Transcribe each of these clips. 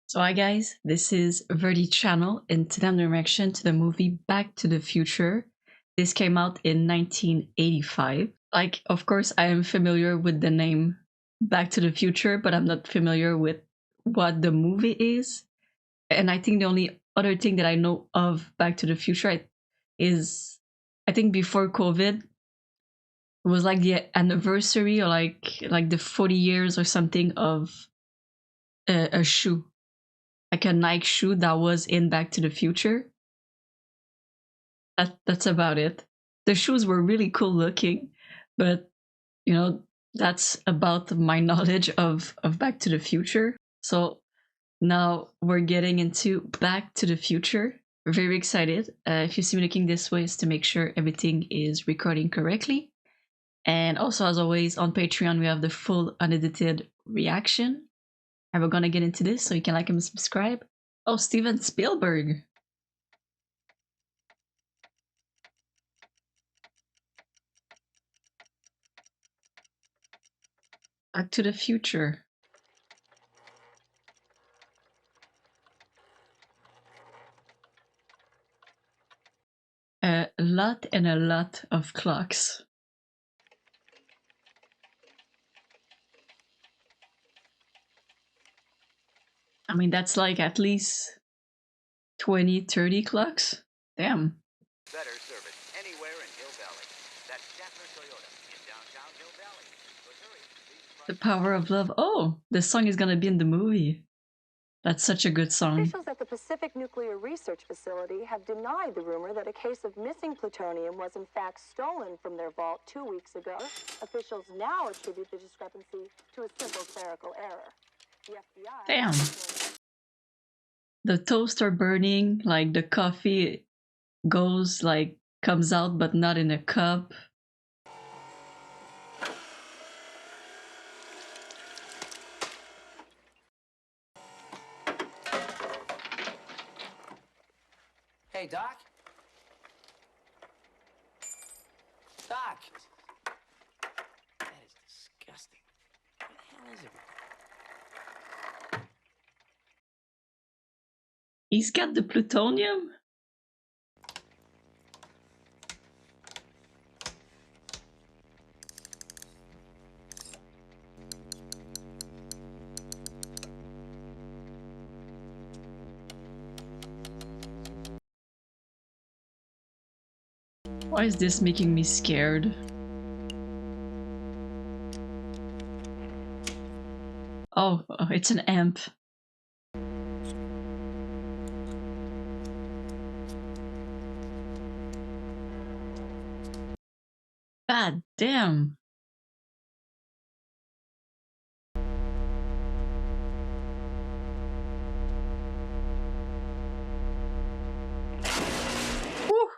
So hi guys, this is VERDY channel and today I'm doing a reaction to the movie Back to the Future. This came out in 1985. Like, of course I am familiar with the name Back to the Future, but I'm not familiar with what the movie is. And I think the only other thing that I know of Back to the Future is, I think before COVID, it was like the anniversary or like the 40 years or something of a shoe. Like a Nike shoe that was in Back to the Future. That's about it. The shoes were really cool looking, but you know, that's about my knowledge of Back to the Future. So now we're getting into Back to the Future. We're very excited. If you see me looking this way, is to make sure everything is recording correctly. And also, as always, on Patreon, we have the full unedited reaction. And we're gonna get into this, so you can like and subscribe. Oh, Steven Spielberg. Back to the Future. A lot and a lot of clocks. I mean, that's like at least 20, 30 clocks. Damn. Better service anywhere in Hill Valley. That's Schaffner Toyota in downtown Hill Valley. The Power of Love. Oh, the song is gonna be in the movie. That's such a good song. Officials at the Pacific Nuclear Research Facility have denied the rumor that a case of missing plutonium was in fact stolen from their vault 2 weeks ago. Officials now attribute the discrepancy to a simple clerical error. The FBI... Damn. The toasts are burning, like the coffee goes, like, comes out but not in a cup. Hey, Doc? Doc! That is disgusting. Where the hell is it? He's got the plutonium? Why is this making me scared? Oh, it's an amp. God damn. Whew.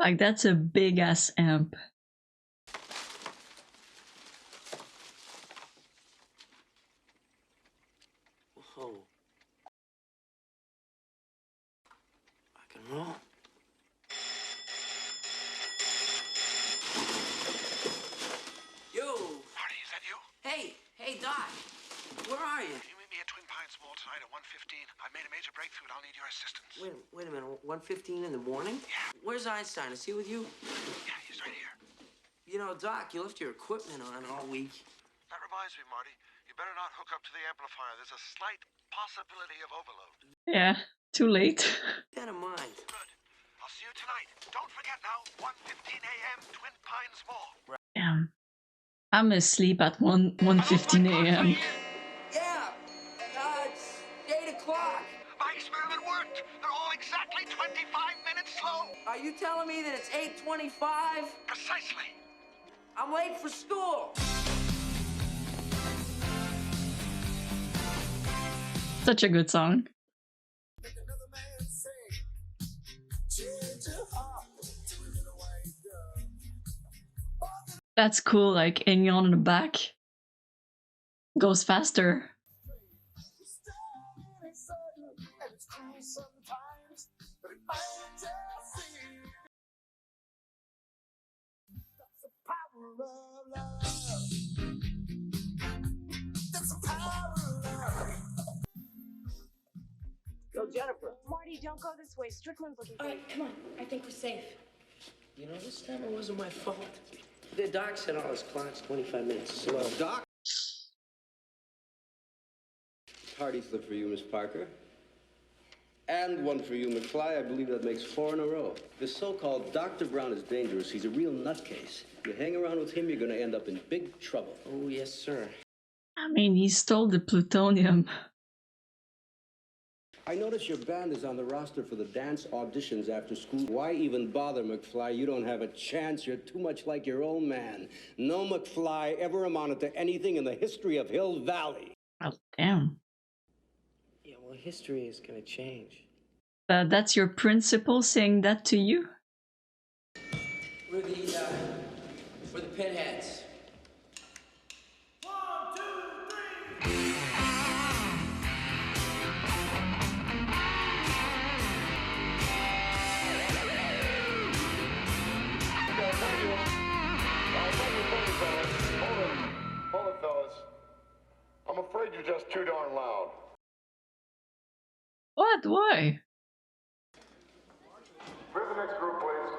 Like, that's a big ass amp. Whoa. Rock and roll. Yo! Marty, is that you? Hey, Doc! Where are you? Can you meet me at Twin Pines Mall tonight at 1:15? I've made a major breakthrough and I'll need your assistance. Wait a minute. 1:15 in the morning? Yeah. Where's Einstein? Is he with you? Yeah, he's right here. You know, Doc, you left your equipment on all week. That reminds me, Marty. You better not hook up to the amplifier. There's a slight possibility of overload. Yeah, too late. Keep that in mind. Good. I'll see you tonight. Don't forget now, 1:15 a.m. Twin Pines Mall. Damn. I'm asleep at 1:15 a.m. Yeah, it's 8 o'clock. My experiment worked. They're all exactly 25 minutes slow. Are you telling me that it's 8:25? Precisely. I'm late for school. Such a good song. That's cool, like hanging on in the back. Goes faster. Jennifer. Marty, don't go this way. Strickland's looking for All you. right, come on. I think we're safe. You know, this time it wasn't my fault. The doc said all his clock's 25 minutes slow. Doc? Party slip for you, Miss Parker. And one for you, McFly. I believe that makes 4 in a row. This so-called Dr. Brown is dangerous. He's a real nutcase. You hang around with him, you're going to end up in big trouble. Oh, yes, sir. I mean, he stole the plutonium. I notice your band is on the roster for the dance auditions after school. Why even bother, McFly? You don't have a chance. You're too much like your old man. No McFly ever amounted to anything in the history of Hill Valley. Oh, damn. Yeah, well, history is going to change. That's your principal saying that to you? We're the pinheads. Hold it, fellas. I'm afraid you're just too darn loud. What? Why? Bring the next group, please.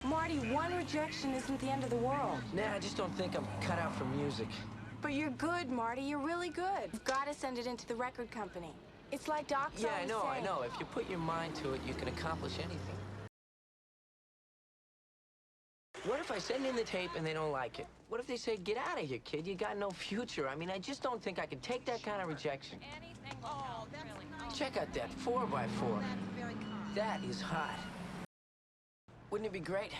Marty, one rejection isn't the end of the world. Nah, I just don't think I'm cut out for music. But you're good, Marty. You're really good. You've got to send it into the record company. It's like Doc's Yeah, I always know, I saying. know. If you put your mind to it, you can accomplish anything. What if I send in the tape and they don't like it? What if they say, get out of here, kid, you got no future? I mean, I just don't think I can take that kind of rejection. Check out that 4x4. That is hot. Wouldn't it be great?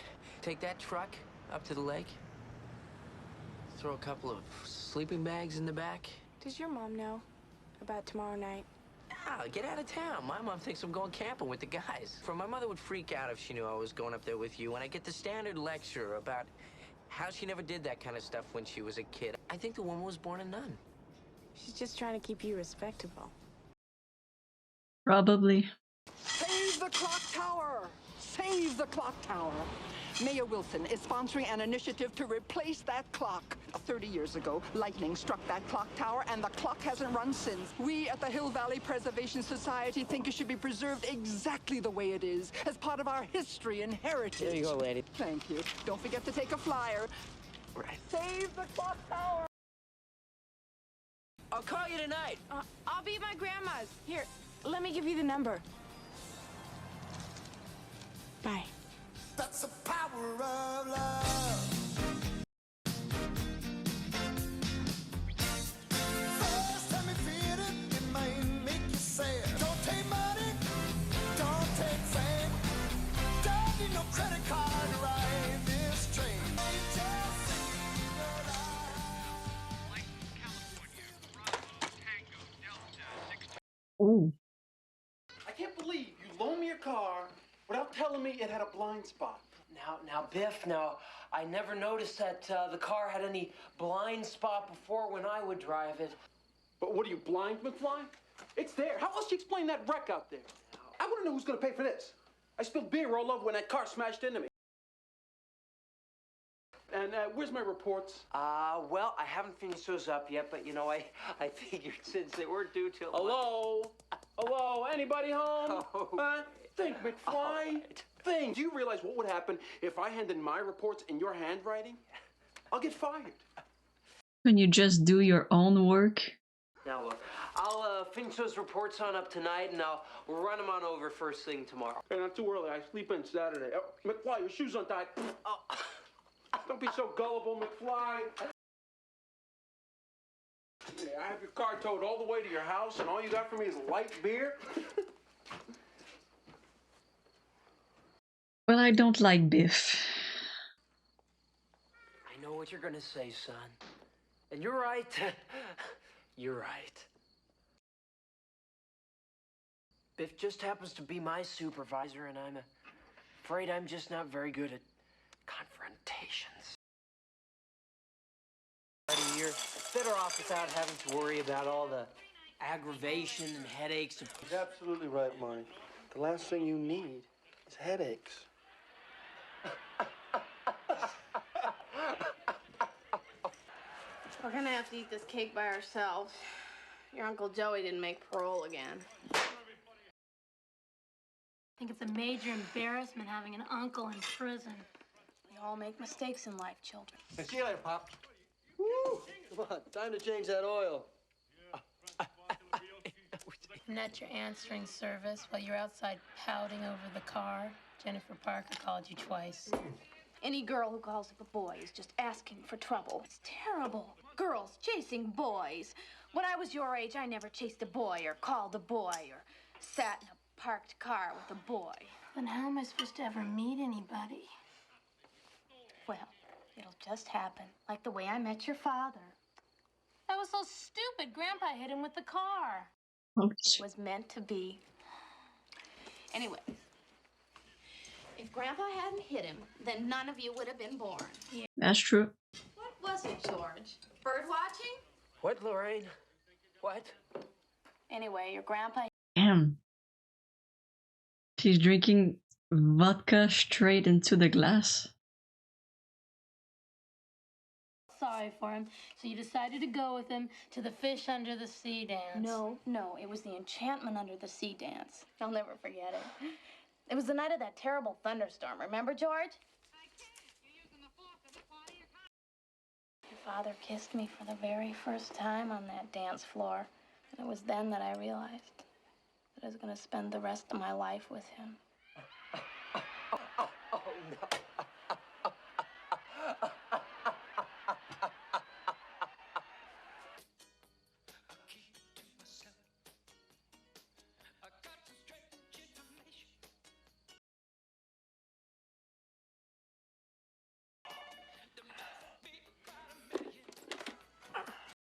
Take that truck up to the lake, throw a couple of sleeping bags in the back. Does your mom know about tomorrow night? Ah, get out of town. My mom thinks I'm going camping with the guys. For my mother would freak out if she knew I was going up there with you, and I get the standard lecture about how she never did that kind of stuff when she was a kid. I think the woman was born a nun. She's just trying to keep you respectable. Probably. Save the clock tower! Save the clock tower! Mayor Wilson is sponsoring an initiative to replace that clock. 30 years ago, lightning struck that clock tower, and the clock hasn't run since. We at the Hill Valley Preservation Society think it should be preserved exactly the way it is, as part of our history and heritage. There you go, lady. Thank you. Don't forget to take a flyer. Right. Save the clock tower! I'll call you tonight. I'll be at my grandma's. Here, let me give you the number. Bye. That's the power of love. First time you feel it, it might make you sad. Don't take money, don't take fame. Don't need no credit card to ride this train. Ooh. I can't believe you loaned me your car without telling me it had a blind spot. Now, Biff, I never noticed that the car had any blind spot before when I would drive it. But what are you, blind, McFly? It's there. How else do you explain that wreck out there? I want to know who's going to pay for this. I spilled beer all over when that car smashed into me. And where's my reports? Well, I haven't finished those up yet, but, I figured since they were due till... Hello? Hello? Anybody home? Oh. Think, McFly. Right. Think. Do you realize what would happen if I handed my reports in your handwriting? I'll get fired. When you just do your own work. Now, look, I'll finish those reports on up tonight, and I'll run them on over first thing tomorrow. Hey, not too early. I sleep in Saturday. Oh, McFly, your shoes untied. Oh. Don't be so gullible, McFly. Hey, I have your car towed all the way to your house, and all you got for me is light beer? Well, I don't like Biff. I know what you're gonna say, son. And you're right. You're right. Biff just happens to be my supervisor, and I'm afraid I'm just not very good at confrontations. You're better off without having to worry about all the aggravation and headaches. He's absolutely right, Marty. The last thing you need is headaches. We're gonna have to eat this cake by ourselves. Your Uncle Joey didn't make parole again. I think it's a major embarrassment having an uncle in prison. We all make mistakes in life, children. See you later, Pop. Woo! Come on, time to change that oil. I'm at your answering service while you're outside pouting over the car. Jennifer Parker called you twice. Any girl who calls up a boy is just asking for trouble. It's terrible. Girls chasing boys. When I was your age, I never chased a boy or called a boy or sat in a parked car with a boy. Then how am I supposed to ever meet anybody? Well, it'll just happen, like the way I met your father. That was so stupid. Grandpa hit him with the car. It was meant to be. Anyway, if Grandpa hadn't hit him, then none of you would have been born. That's true. What was it, George? Bird watching? What, Lorraine? What? Anyway, your grandpa... Damn. She's drinking vodka straight into the glass. Sorry for him, so you decided to go with him to the fish under the sea dance. No, it was the enchantment under the sea dance. I'll never forget it. It was the night of that terrible thunderstorm. Remember, George? Your father kissed me for the very first time on that dance floor. And it was then that I realized that I was going to spend the rest of my life with him. Oh, no.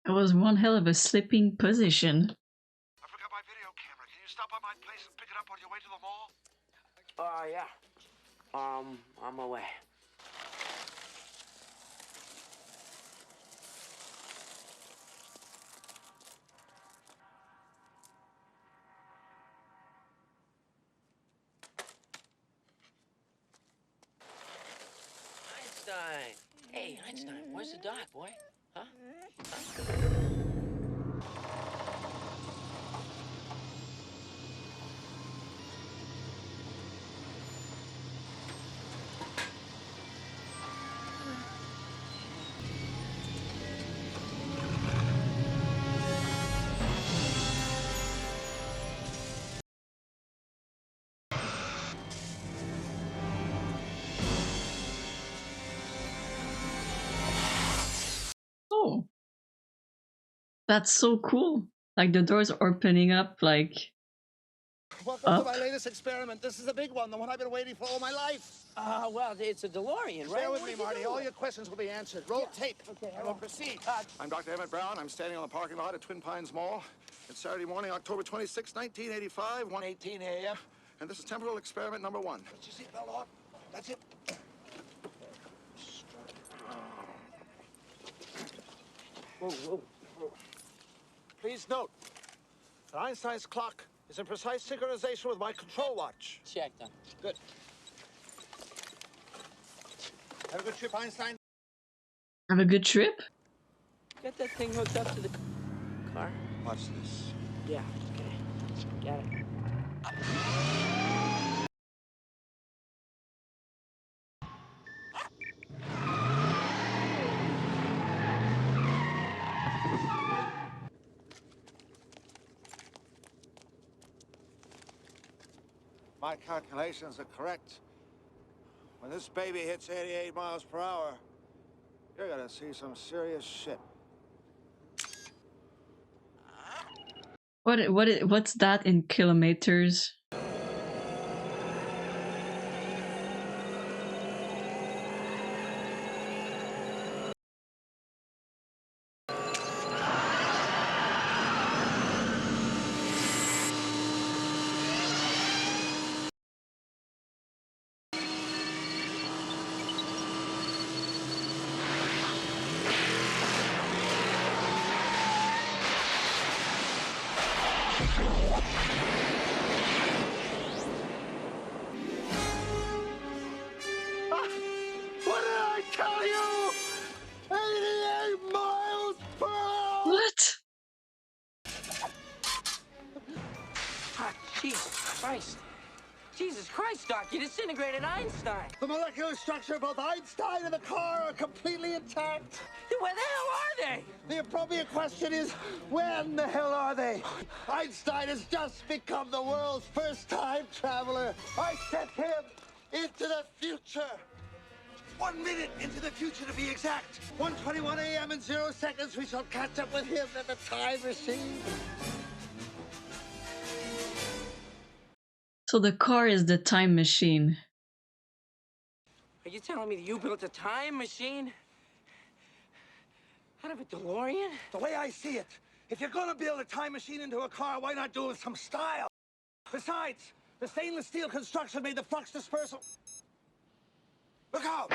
It was one hell of a sleeping position. I forgot my video camera. Can you stop by my place and pick it up on your way to the mall? Yeah. On my way. Einstein. Hey, Einstein, where's the doc, boy? Huh? Oh. That's so cool. Like the doors are opening up like Welcome to my latest experiment. This is a big one, the one I've been waiting for all my life. Well, it's a DeLorean, right? Bear with What me, did you Marty. do? All your questions will be answered. Roll tape. Okay, I will proceed. I'm Dr. Emmett Brown. I'm standing on the parking lot at Twin Pines Mall. It's Saturday morning, October 26, 1985, 1:18 a.m. And this is temporal experiment number 1. Put your seatbelt on. That's it. Whoa. Please note that Einstein's clock is in precise synchronization with my control watch. Check done. Good. Have a good trip, Einstein. have a good trip. Get that thing hooked up to the car. Watch this. Yeah, okay. Got it. My calculations are correct. When this baby hits 88 miles per hour, you're gonna see some serious shit. What's that in kilometers? What did I tell you? 88 miles per hour! What? science, Doc. You disintegrated Einstein. The molecular structure of both Einstein and the car are completely intact. Then where the hell are they? The appropriate question is, when the hell are they? Einstein has just become the world's first time traveler. I sent him into the future. 1 minute into the future, to be exact. 1:21 a.m. in 0 seconds, we shall catch up with him in the time machine. So the car is the time machine. Are you telling me that you built a time machine? Out of a DeLorean? The way I see it, if you're gonna build a time machine into a car, why not do it with some style? Besides, the stainless steel construction made the flux dispersal. Look out!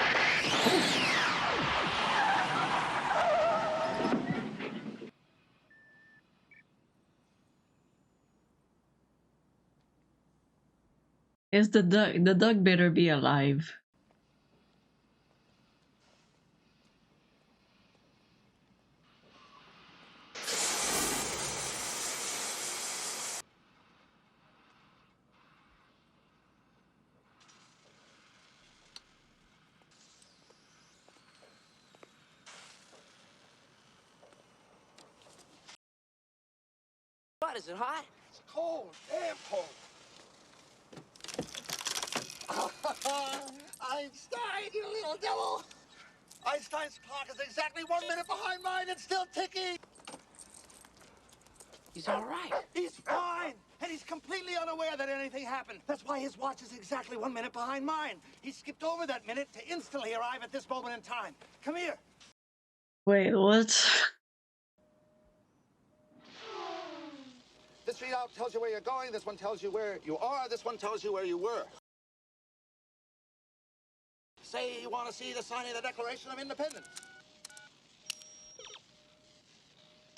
Is the dog? The dog better be alive. What, is it hot? It's cold, damn cold. Einstein, you little devil! Einstein's clock is exactly 1 minute behind mine and still ticking. He's all right. He's fine, and he's completely unaware that anything happened. That's why his watch is exactly 1 minute behind mine. He skipped over that minute to instantly arrive at this moment in time. Come here. Wait, what? This readout tells you where you're going, this one tells you where you are, this one tells you where you were. Say you want to see the signing of the Declaration of Independence.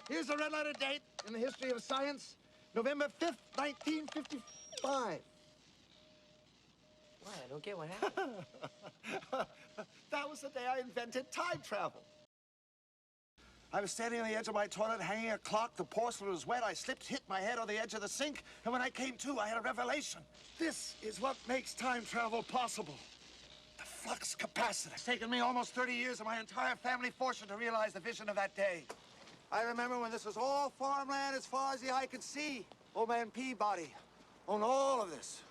Here's the red letter date in the history of science, November 5th, 1955. Why, I don't get what happened. That was the day I invented time travel. I was standing on the edge of my toilet, hanging a clock. The porcelain was wet. I slipped, hit my head on the edge of the sink, and when I came to, I had a revelation. This is what makes time travel possible. The flux capacitor. It's taken me almost 30 years and my entire family fortune to realize the vision of that day. I remember when this was all farmland as far as the eye could see. Old man Peabody owned all of this.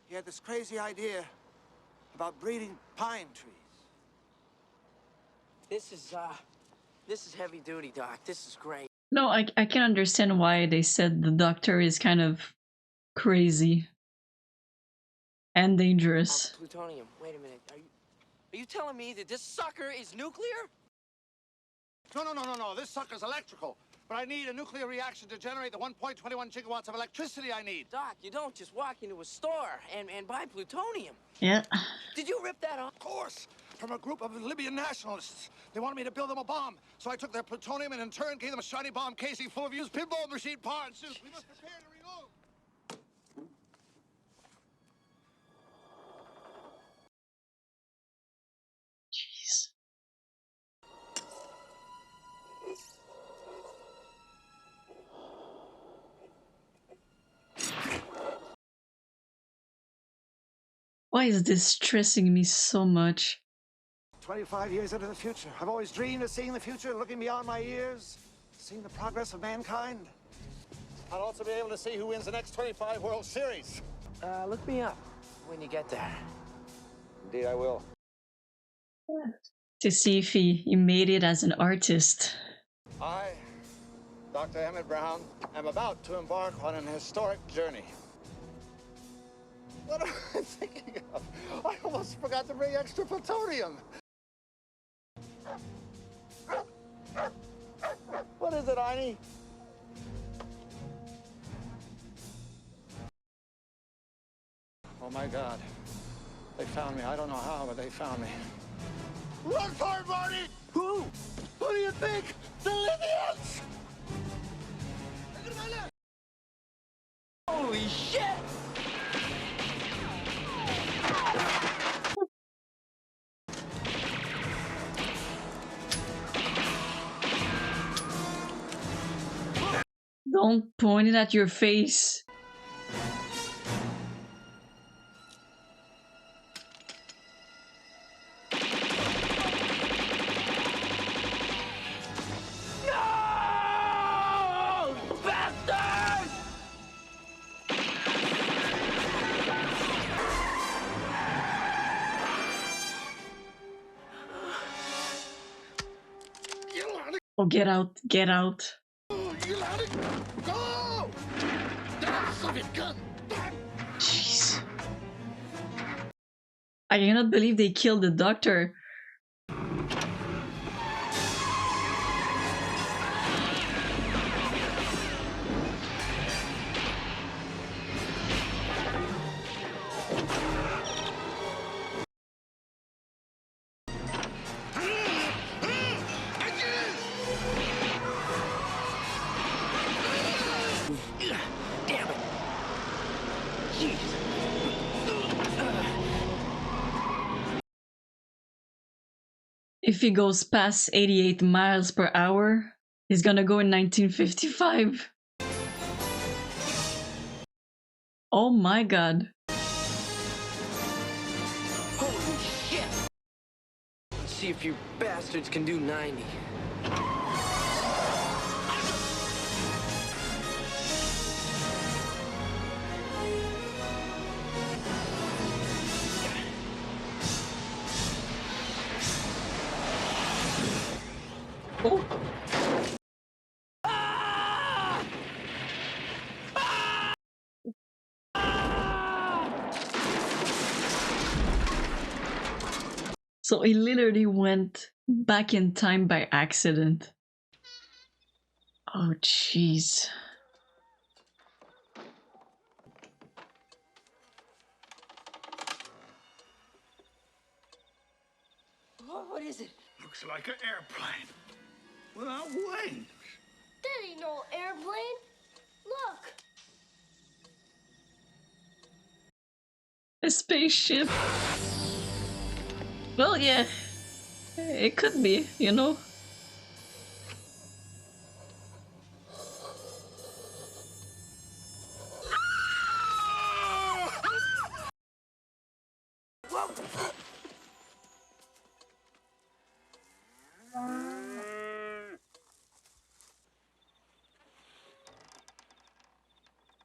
He had this crazy idea about breeding pine trees. This is heavy duty, Doc. This is great. No, I can understand why they said the doctor is kind of crazy and dangerous. Plutonium. Wait a minute. Are you telling me that this sucker is nuclear? No. This sucker's electrical. But I need a nuclear reaction to generate the 1.21 gigawatts of electricity I need. Doc, you don't just walk into a store and buy plutonium. Yeah. Did you rip that off? Of course. From a group of Libyan nationalists. They wanted me to build them a bomb. So I took their plutonium and in turn gave them a shiny bomb casing full of used pinball machine parts. We must prepare to reload. Jeez. Why is this stressing me so much? 25 years into the future. I've always dreamed of seeing the future, looking beyond my years, seeing the progress of mankind. I'll also be able to see who wins the next 25 World Series. Look me up when you get there. Indeed, I will. To see if he made it as an artist. I, Dr. Emmett Brown, am about to embark on an historic journey. What am I thinking of? I almost forgot to bring extra plutonium. What is it, Arnie? Oh my God. They found me. I don't know how, but they found me. Run for it, Marty! Who? Who do you think? The Libyans! Look at my left! Holy shit! Don't point it at your face. Oh, get out, get out. Jeez. I cannot believe they killed the doctor. Damn it! Jeez. If he goes past 88 miles per hour, he's gonna go in 1955. Oh my god. Holy shit! Let's see if you bastards can do 90. Oh. So he literally went back in time by accident. Oh, jeez. What is it? Looks like an airplane without wings. That ain't no airplane. Look. A spaceship. Well, yeah. It could be, you know?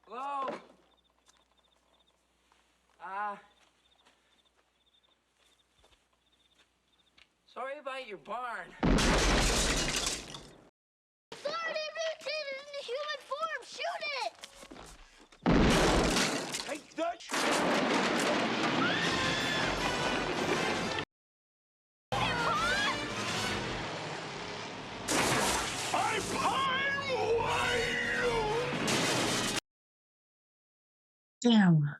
Hello? Sorry about your barn. Sorry, mutated into human form. Shoot it. Take that Damn.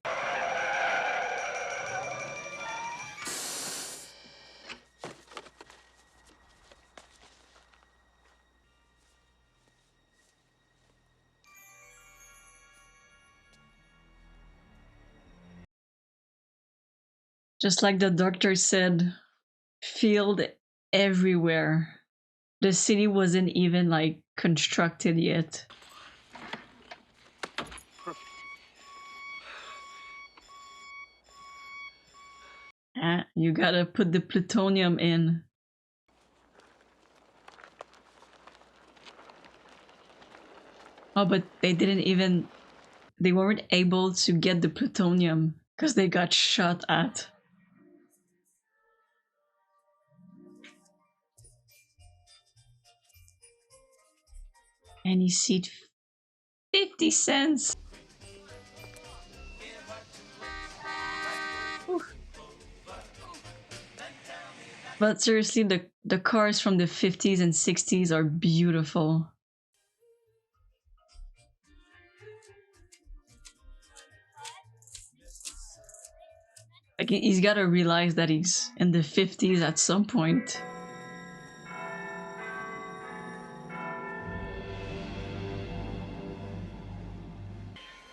Just like the doctor said, field everywhere. The city wasn't even like constructed yet. You gotta put the plutonium in. Oh, but they weren't able to get the plutonium because they got shot at. Any seat, 50 cents. Oof. But seriously, the cars from the 50s and 60s are beautiful. Like, he's gotta realize that he's in the 50s at some point.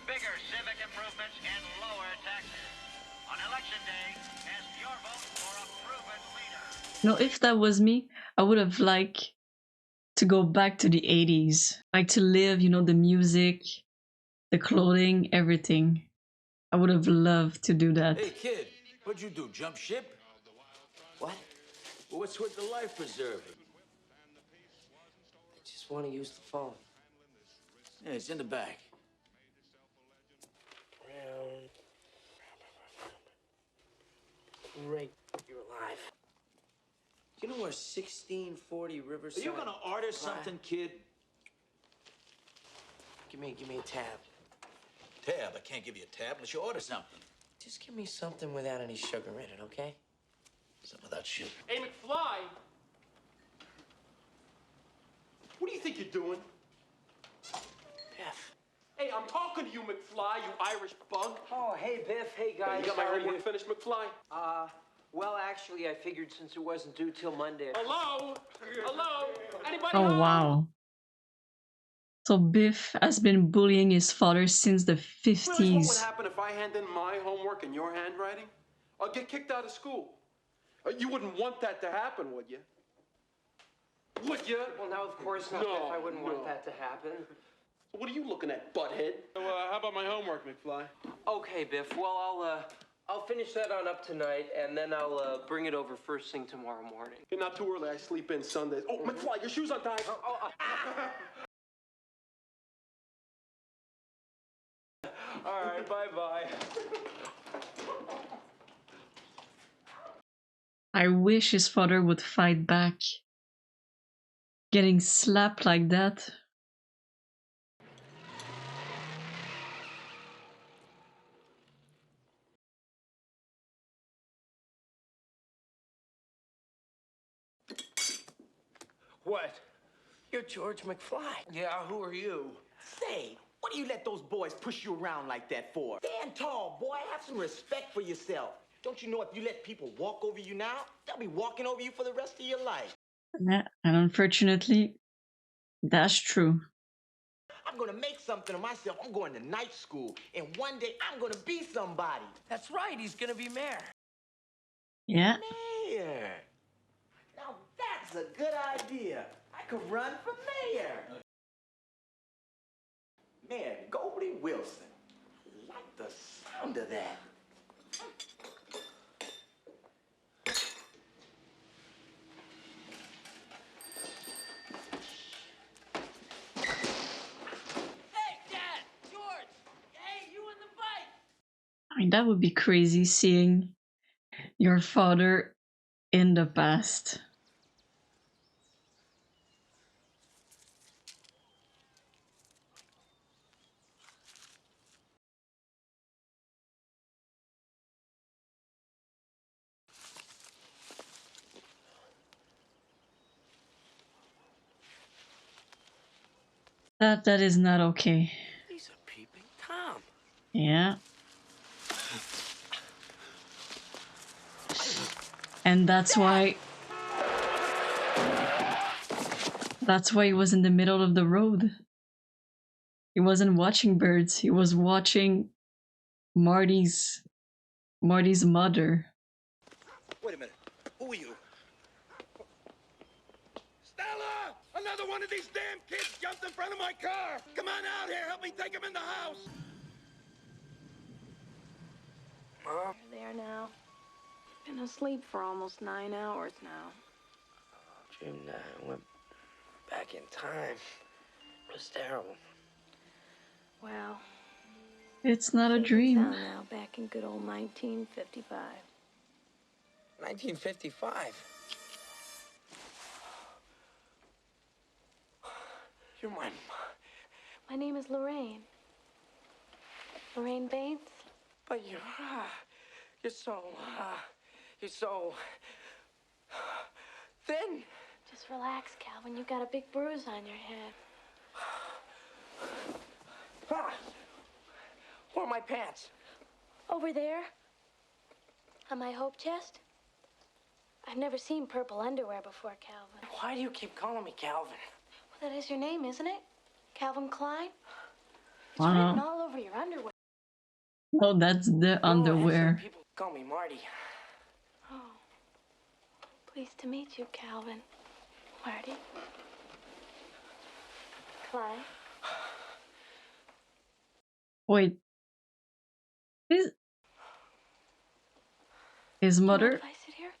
Bigger civic improvements and lower taxes. On election day, cast your vote for a proven leader. You know, if that was me, I would have liked to go back to the 80s. Like, to live, you know, the music, the clothing, everything. I would have loved to do that. Hey, kid, what'd you do, jump ship? What? Well, what's with the life preserver? I just want to use the phone. Yeah, it's in the bag. Round. Great, you're alive. You know where 1640 Riverside... Are you gonna order something, kid? Give me a tab. Tab. I can't give you a tab unless you order something. Just give me something without any sugar in it, okay? Something without sugar. Hey, McFly! What do you think you're doing? Biff. Hey, I'm talking to you, McFly, you Irish bug. Oh, hey, Biff. Hey, guys. You got my How are homework you? finished, McFly? Well, actually, I figured since it wasn't due till Monday. Hello? Hello? Anybody Oh home? wow. So Biff has been bullying his father since the Realize what would 50s. happen if I hand in my homework in your handwriting? I'll get kicked out of school. You wouldn't want that to happen, would you? Would you? Well, now, of course not, No, Biff. I wouldn't want no. that to happen. What are you looking at, butthead? So, how about my homework, McFly? Okay, Biff. Well, I'll finish that on up tonight, and then I'll bring it over first thing tomorrow morning. You're not too early. I sleep in Sundays. Oh, McFly, your shoes untied. All right, bye-bye. I wish his father would fight back. Getting slapped like that. What? You're George McFly. Yeah, who are you? Say, what do you let those boys push you around like that for? Stand tall, boy. Have some respect for yourself. Don't you know if you let people walk over you now, they'll be walking over you for the rest of your life. Yeah, and unfortunately, that's true. I'm gonna make something of myself. I'm going to night school, and one day I'm gonna be somebody. That's right, he's gonna be mayor. Yeah. Mayor. Now that's a good idea. I could run for mayor. Mayor Goldie Wilson. I like the sound of that. I mean, that would be crazy seeing your father in the past. That is not okay. He's a peeping Tom. Yeah. And that's why he was in the middle of the road. He wasn't watching birds, he was watching Marty's mother. Wait a minute. Who are you? Stella! Another one of these damn kids jumped in front of my car! Come on out here, help me take him in the house! You're there now. Been asleep for almost 9 hours now. June 9 went back in time. It was terrible. Well, It's not a safe and dream. sound now, back in good old 1955. 1955. You're my mom. My name is Lorraine. Lorraine Baines. But you're so thin. Just relax, Calvin. You got a big bruise on your head. Where are my pants? Over there, on my hope chest. I've never seen purple underwear before, Calvin. Why do you keep calling me Calvin? Well, that is your name, isn't it? Calvin Klein? It's Wow. written all over your underwear. Oh, that's the underwear. People call me Marty. Oh. Pleased to meet you, Calvin. Marty. Klein. Wait. His mother? If I sit here?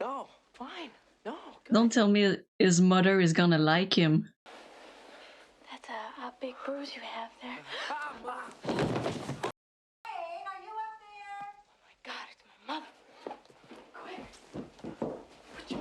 No, fine. No, good. Don't tell me his mother is gonna like him. That's a big bruise you have there. Are you up there? God, it's my mother. Quick. Put your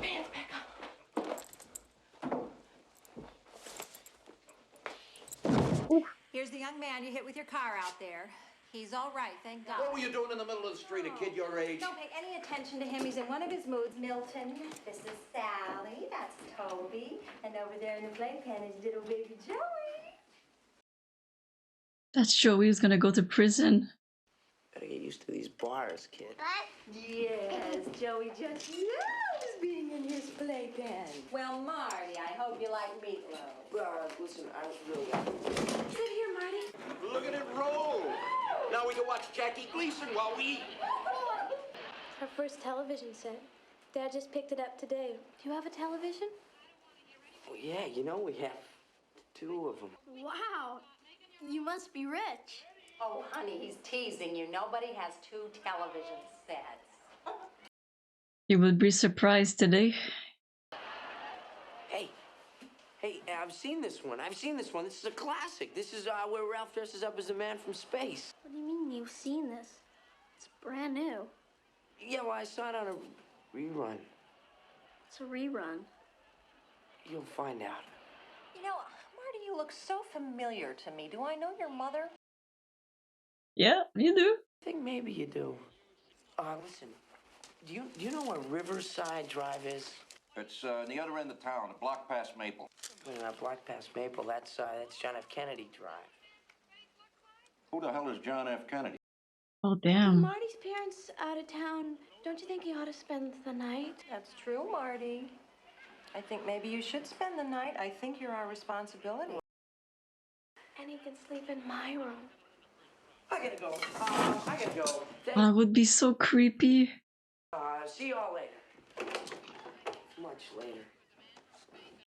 here's the young man you hit with your car out there. He's all right, thank God. What were you doing in the middle of the street, a kid your age? Don't pay any attention to him. He's in one of his moods. Milton, this is Sally. That's Toby. And over there in the playpen is little baby Joey. That's Joey who's gonna go to prison. Better get used to these bars, kid. Yes, Joey just loves being in his playpen. Well, Marty, I hope you like meatloaf. Listen, I really... Sit here, Marty. Look at it roll. Now we can watch Jackie Gleason while we eat. It's our first television set. Dad just picked it up today. Do you have a television? Oh, yeah, you know we have 2 of them. Wow. You must be rich. Oh, honey, he's teasing you. Nobody has 2 television sets. You would be surprised today. Hey, I've seen this one. This is a classic. This is where Ralph dresses up as a man from space. What do you mean you've seen this? It's brand new. Yeah, well, I saw it on a rerun. It's a rerun. You'll find out. You know, Marty, you look so familiar to me. Do I know your mother? Yeah, you do. I think maybe you do. Listen, do you know where Riverside Drive is? It's on the other end of town, a block past Maple. Wait, not block past Maple. That's John F. Kennedy Drive. Who the hell is John F. Kennedy? Oh, damn. Marty's parents out of town. Don't you think he ought to spend the night? That's true, Marty. I think maybe you should spend the night. I think you're our responsibility. And he can sleep in my room. I gotta go. That would be so creepy. See y'all later. Much later.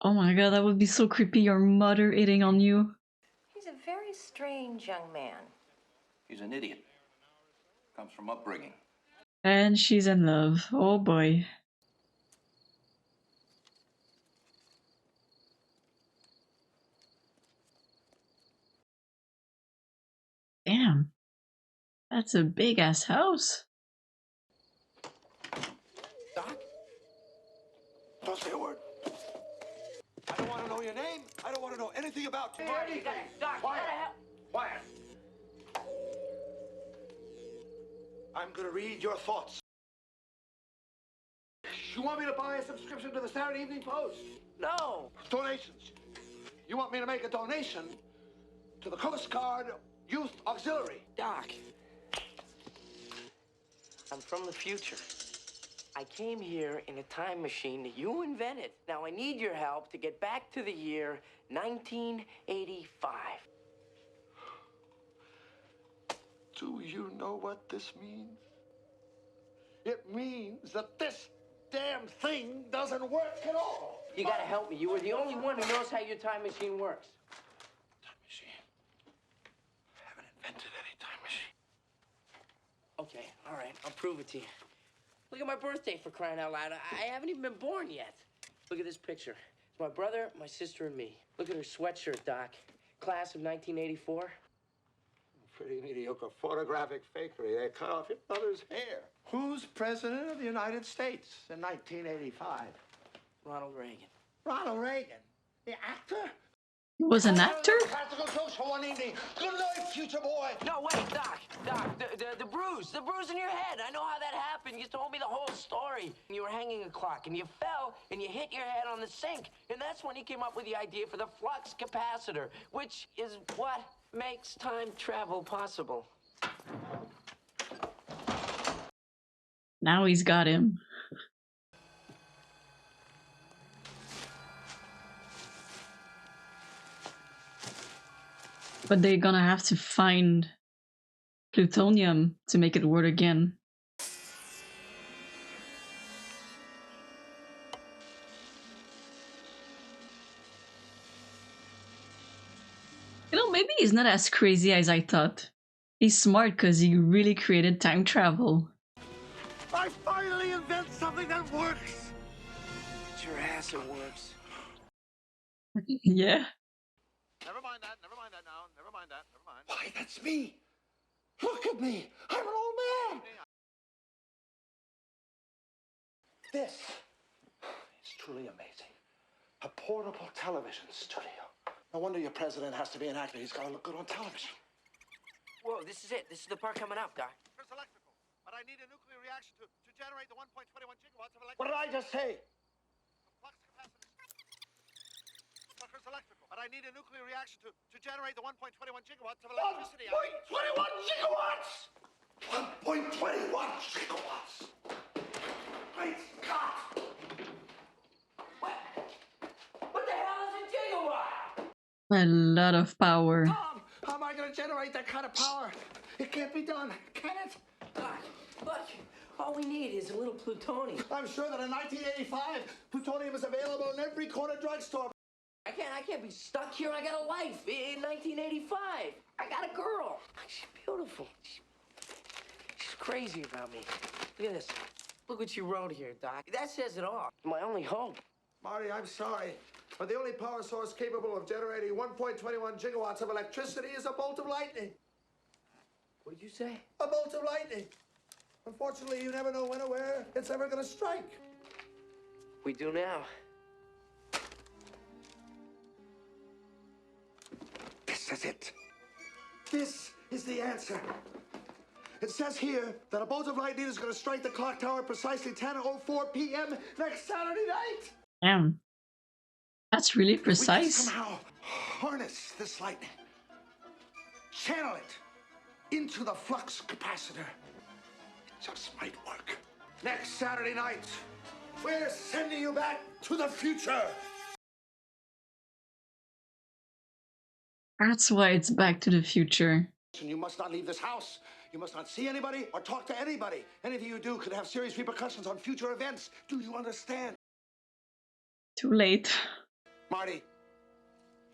Oh my god, that would be so creepy. Your mother hitting on you. He's a very strange young man. He's an idiot. Comes from upbringing. And she's in love. Oh boy. Damn. That's a big ass house. Doc? Don't say a word. I don't want to know your name. I don't want to know anything about you. Marty, Doc, Quiet. Quiet. I'm going to read your thoughts. You want me to buy a subscription to the Saturday Evening Post? No. Donations. You want me to make a donation to the Coast Guard Youth Auxiliary? Doc, I'm from the future. I came here in a time machine that you invented. Now I need your help to get back to the year 1985. Do you know what this means? It means that this damn thing doesn't work at all. You gotta help me. You were the only one who knows how your time machine works. Time machine? I haven't invented any time machine. Okay, all right, I'll prove it to you. Look at my birthday, for crying out loud. I haven't even been born yet. Look at this picture. It's my brother, my sister, and me. Look at her sweatshirt, Doc. Class of 1984. Pretty mediocre photographic fakery. They cut off your brother's hair. Who's president of the United States in 1985? Ronald Reagan. Ronald Reagan? The actor? He was an actor? Practical jokes for one evening. Good night, future boy. No, wait, Doc, the bruise in your head. I know how that happened. You told me the whole story. You were hanging a clock, and you fell, and you hit your head on the sink. And that's when he came up with the idea for the flux capacitor, which is what makes time travel possible. Now he's got him. But they're gonna have to find plutonium to make it work again. You know, maybe he's not as crazy as I thought. He's smart because he really created time travel. I finally invent something that works. It's your ass, it works. Yeah. Never mind that now. Never mind that. Why, that's me. Look at me. I'm an old man. This is truly amazing. A portable television studio. No wonder your president has to be an actor. He's got to look good on television. Whoa, this is it. This is the part coming up, Doc. It's electrical, but I need a nuclear reaction to generate the 1.21 gigawatts of electricity. What did I just say? Flux capacity. It's electrical, but I need a nuclear reaction to generate the 1.21 gigawatts of electricity. 1.21 gigawatts! 1.21 gigawatts! Great Scott! What the hell is a gigawatt? A lot of power. Tom, how am I going to generate that kind of power? It can't be done, can it? Doc, look. All we need is a little plutonium. I'm sure that in 1985, plutonium is available in every corner drugstore. I can't be stuck here. I got a life in 1985. I got a girl. She's beautiful. She's crazy about me. Look at this. Look what you wrote here, Doc. That says it all. My only hope. Marty, I'm sorry, but the only power source capable of generating 1.21 gigawatts of electricity is a bolt of lightning. What did you say? A bolt of lightning. Unfortunately, you never know when or where it's ever going to strike. We do now. This is it. This is the answer. It says here that a bolt of lightning is going to strike the clock tower at precisely 10:04 p.m. next Saturday night. Damn. That's really We can precise. somehow harness this lightning, channel it into the flux capacitor. It just might work. Next Saturday night, we're sending you back to the future. That's why it's Back to the Future. You must not leave this house. You must not see anybody or talk to anybody. Anything you do could have serious repercussions on future events. Do you understand? Too late. Marty,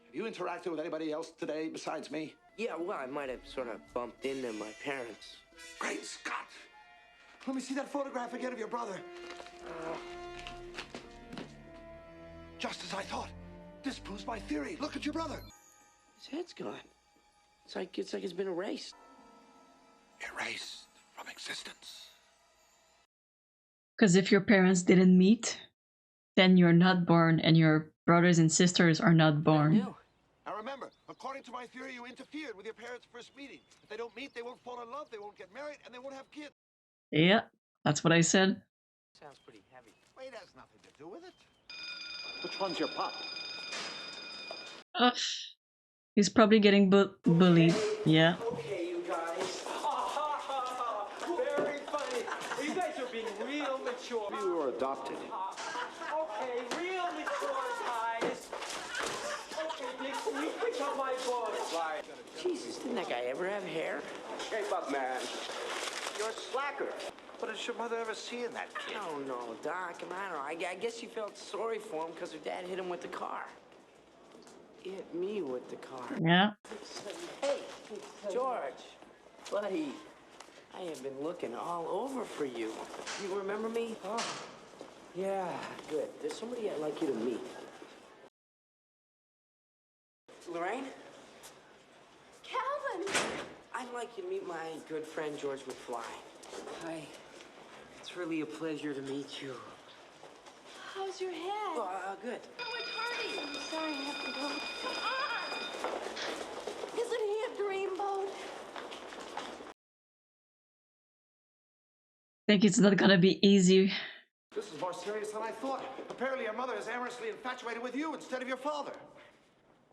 have you interacted with anybody else today besides me? Yeah, well, I might have sort of bumped into my parents. Great Scott! Let me see that photograph again of your brother. Just as I thought. This proves my theory. Look at your brother. His head's gone. It's like it's been erased. Erased from existence. Because if your parents didn't meet, then you're not born and your brothers and sisters are not born. Now remember, according to my theory, you interfered with your parents' first meeting. If they don't meet, they won't fall in love, they won't get married, and they won't have kids. Yeah, that's what I said. Sounds pretty heavy. Weight has nothing to do with it. Which one's your pop? Ugh. He's probably getting bullied. Yeah. Okay, you guys. Very funny. You guys are being real mature. You were adopted. Okay, real mature, guys. Okay, Dick, can you pick up my book? Right. Jesus, didn't that guy ever have hair? Shape up, man. You're a slacker. What did your mother ever see in that kid? I don't know, Doc. I don't know. I guess you felt sorry for him because her dad hit him with the car. Hit me with the car. Yeah. Hey, George, buddy, I have been looking all over for you. You remember me? Oh, yeah, good. There's somebody I'd like you to meet. Lorraine? Calvin! I'd like you to meet my good friend, George McFly. Hi. It's really a pleasure to meet you. How's your head? Good. I'm sorry, I have to go. Come on! Isn't he a dreamboat? Think it's not gonna be easy. This is more serious than I thought. Apparently your mother is amorously infatuated with you instead of your father.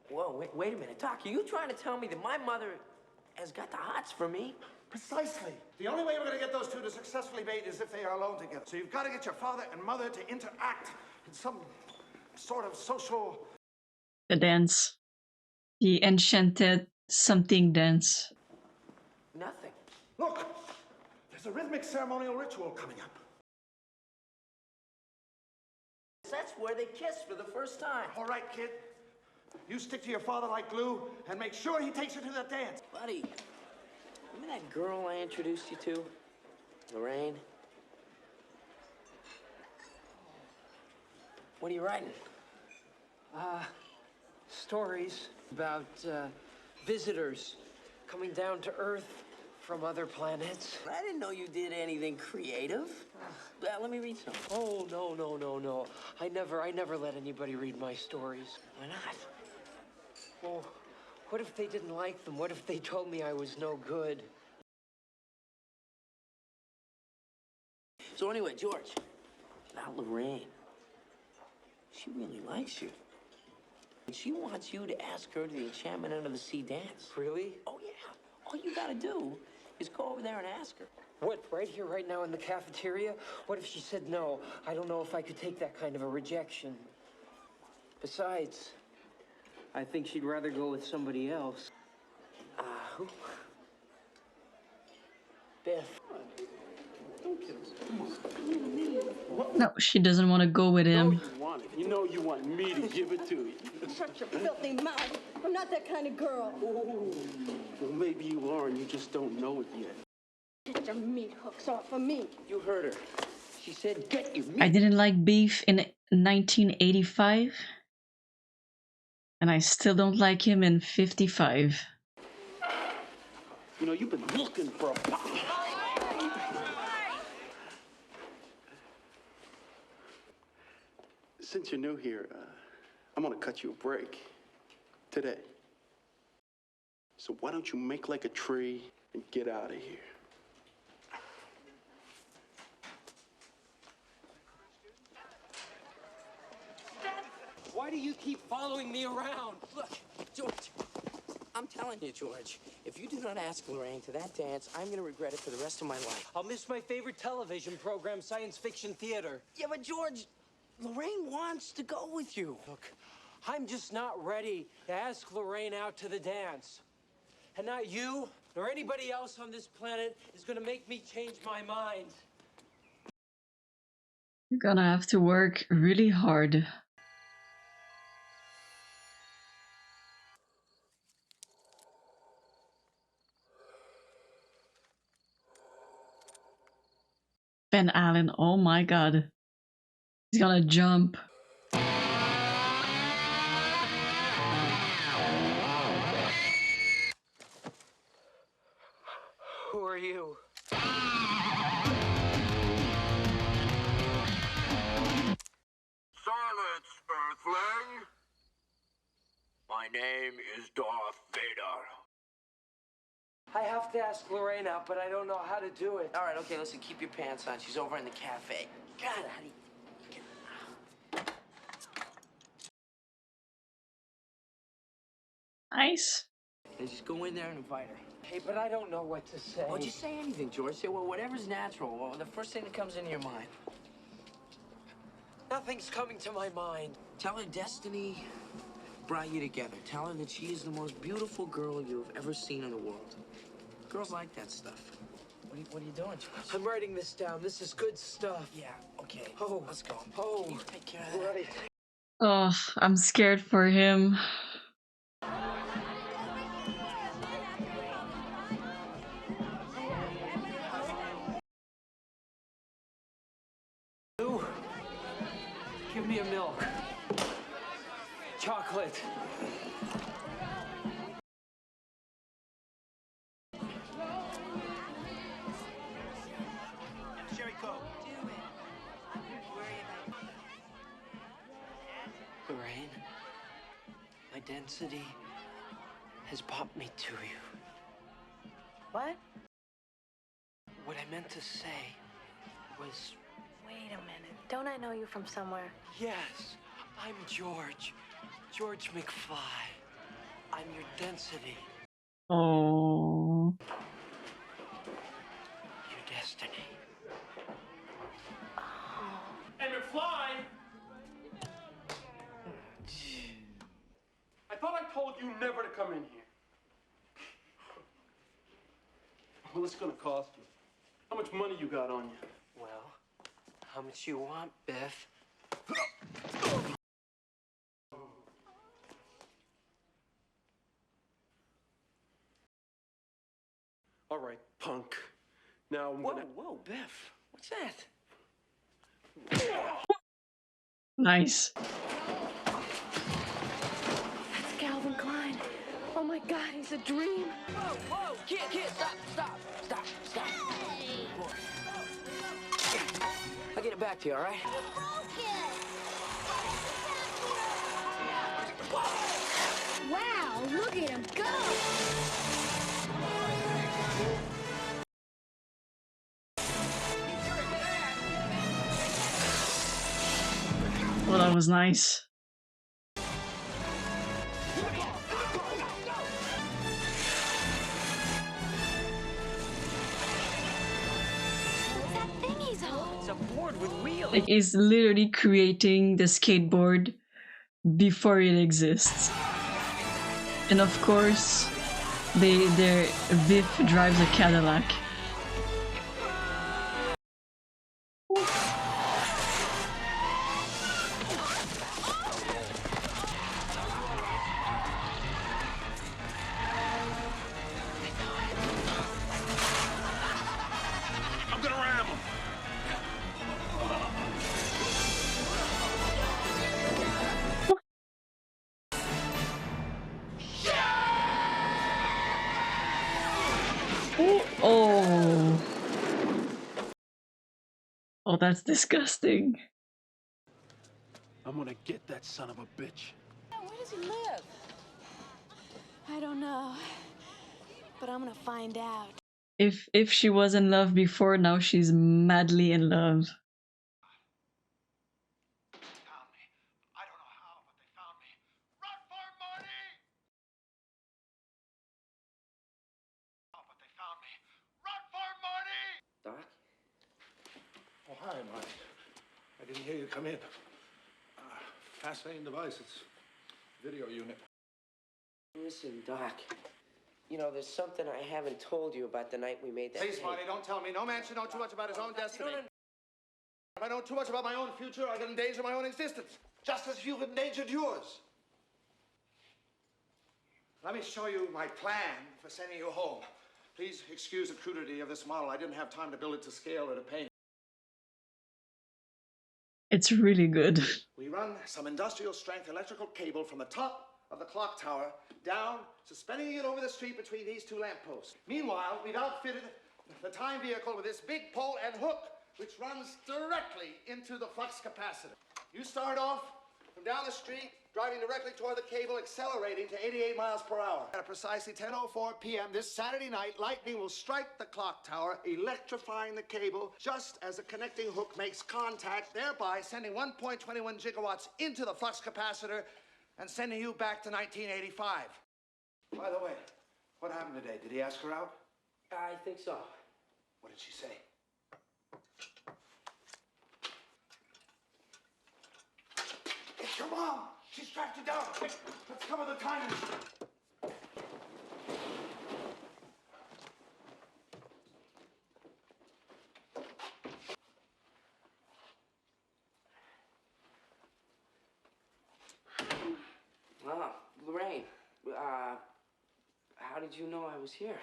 Whoa, wait a minute. Doc, are you trying to tell me that my mother has got the hots for me? Precisely. The only way we're going to get those two to successfully mate is if they are alone together. So you've got to get your father and mother to interact in some sort of social... The dance. The enchanted something dance. Nothing. Look! There's a rhythmic ceremonial ritual coming up. That's where they kiss for the first time. All right, kid. You stick to your father like glue and make sure he takes you to that dance. Buddy, remember that girl I introduced you to? Lorraine? What are you writing? Stories about visitors coming down to Earth from other planets. I didn't know you did anything creative. Let me read some. Oh, no. I never let anybody read my stories. Why not? Well, what if they didn't like them? What if they told me I was no good? So anyway, George, now Lorraine, she really likes you. And she wants you to ask her to the Enchantment Under the Sea dance. Really? Oh, yeah. All you gotta do is go over there and ask her. What, right here, right now in the cafeteria? What if she said no? I don't know if I could take that kind of a rejection. Besides, I think she'd rather go with somebody else. Who? Biff. No, she doesn't want to go with him. You want it. You know you want me to give it to you. Shut your filthy mouth. I'm not that kind of girl. Oh, well, maybe you are, and you just don't know it yet. Get your meat hooks off of me. You heard her. She said, get your meat. I didn't like Beef in 1985. And I still don't like him in 55. You know, you've been looking for a... Since you're new here, I'm gonna cut you a break today. So why don't you make like a tree and get out of here? Why do you keep following me around? Look, George, I'm telling you, George, if you do not ask Lorraine to that dance, I'm gonna regret it for the rest of my life. I'll miss my favorite television program, science fiction theater. Yeah, but George, Lorraine wants to go with you. Look, I'm just not ready to ask Lorraine out to the dance. And not you, nor anybody else on this planet is gonna make me change my mind. You're gonna have to work really hard. Ben Allen, oh my god. He's gonna jump. Who are you? Silence, Earthling! My name is Darth Vader. I have to ask Lorraine out, but I don't know how to do it. All right, okay, listen, keep your pants on. She's over in the cafe. God, honey. Nice. And just go in there and invite her. Hey, but I don't know what to say. Well, just say anything, George. Say, well, whatever's natural. Well, the first thing that comes into your mind. Nothing's coming to my mind. Tell her destiny brought you together. Tell her that she is the most beautiful girl you've ever seen in the world. Girls like that stuff. What are you doing, George? I'm writing this down. This is good stuff. Yeah, okay. Oh, let's go. Oh, You take care of that. right. Oh, I'm scared for him. Lou, give me a milk. Chocolate. Sherry Coke. Lorraine, my density has popped me to you. What? What I meant to say was, Wait a minute. Don't I know you from somewhere? yes, I'm George. George McFly. I'm your density. Oh. Your destiny. Hey, McFly! I thought I told you never to come in here. Well, it's gonna cost you. How much money you got on you? Well, how much you want, Biff? All right, punk. Now I'm Whoa, gonna... whoa, Biff. What's that? Nice. That's Calvin Klein. Oh my God, he's a dream. Whoa, whoa, kid, stop. Boy. I'll get it back to you, all right? Wow, him. Go! Well, that was nice. It's a board with wheels. Like, he's literally creating the skateboard before it exists. And of course, Viv drives a Cadillac. I'm gonna ram him. Oh. Oh, that's disgusting. I'm gonna get that son of a bitch. Where does he live? I don't know. But I'm gonna find out. If she was in love before, now she's madly in love. Doc? Oh, hi, Marty. I didn't hear you come in. Fascinating device. It's video unit. Listen, Doc. You know, there's something I haven't told you about the night we made that Please, tape. Marty, don't tell me. No man should know too much about his own destiny. If I know too much about my own future, I can endanger my own existence. Just as you've endangered yours. Let me show you my plan for sending you home. Please excuse the crudity of this model. I didn't have time to build it to scale or to paint. It's really good. We run some industrial strength electrical cable from the top of the clock tower down, suspending it over the street between these two lampposts. Meanwhile, we've outfitted the time vehicle with this big pole and hook, which runs directly into the flux capacitor. You start off from down the street, driving directly toward the cable, accelerating to 88 miles per hour. At precisely 10:04 p.m. this Saturday night, lightning will strike the clock tower, electrifying the cable just as the connecting hook makes contact, thereby sending 1.21 gigawatts into the flux capacitor and sending you back to 1985. By the way, what happened today? Did he ask her out? I think so. What did she say? It's your mom! She's tracked you down! Let's cover the timing! Ah, Lorraine, how did you know I was here?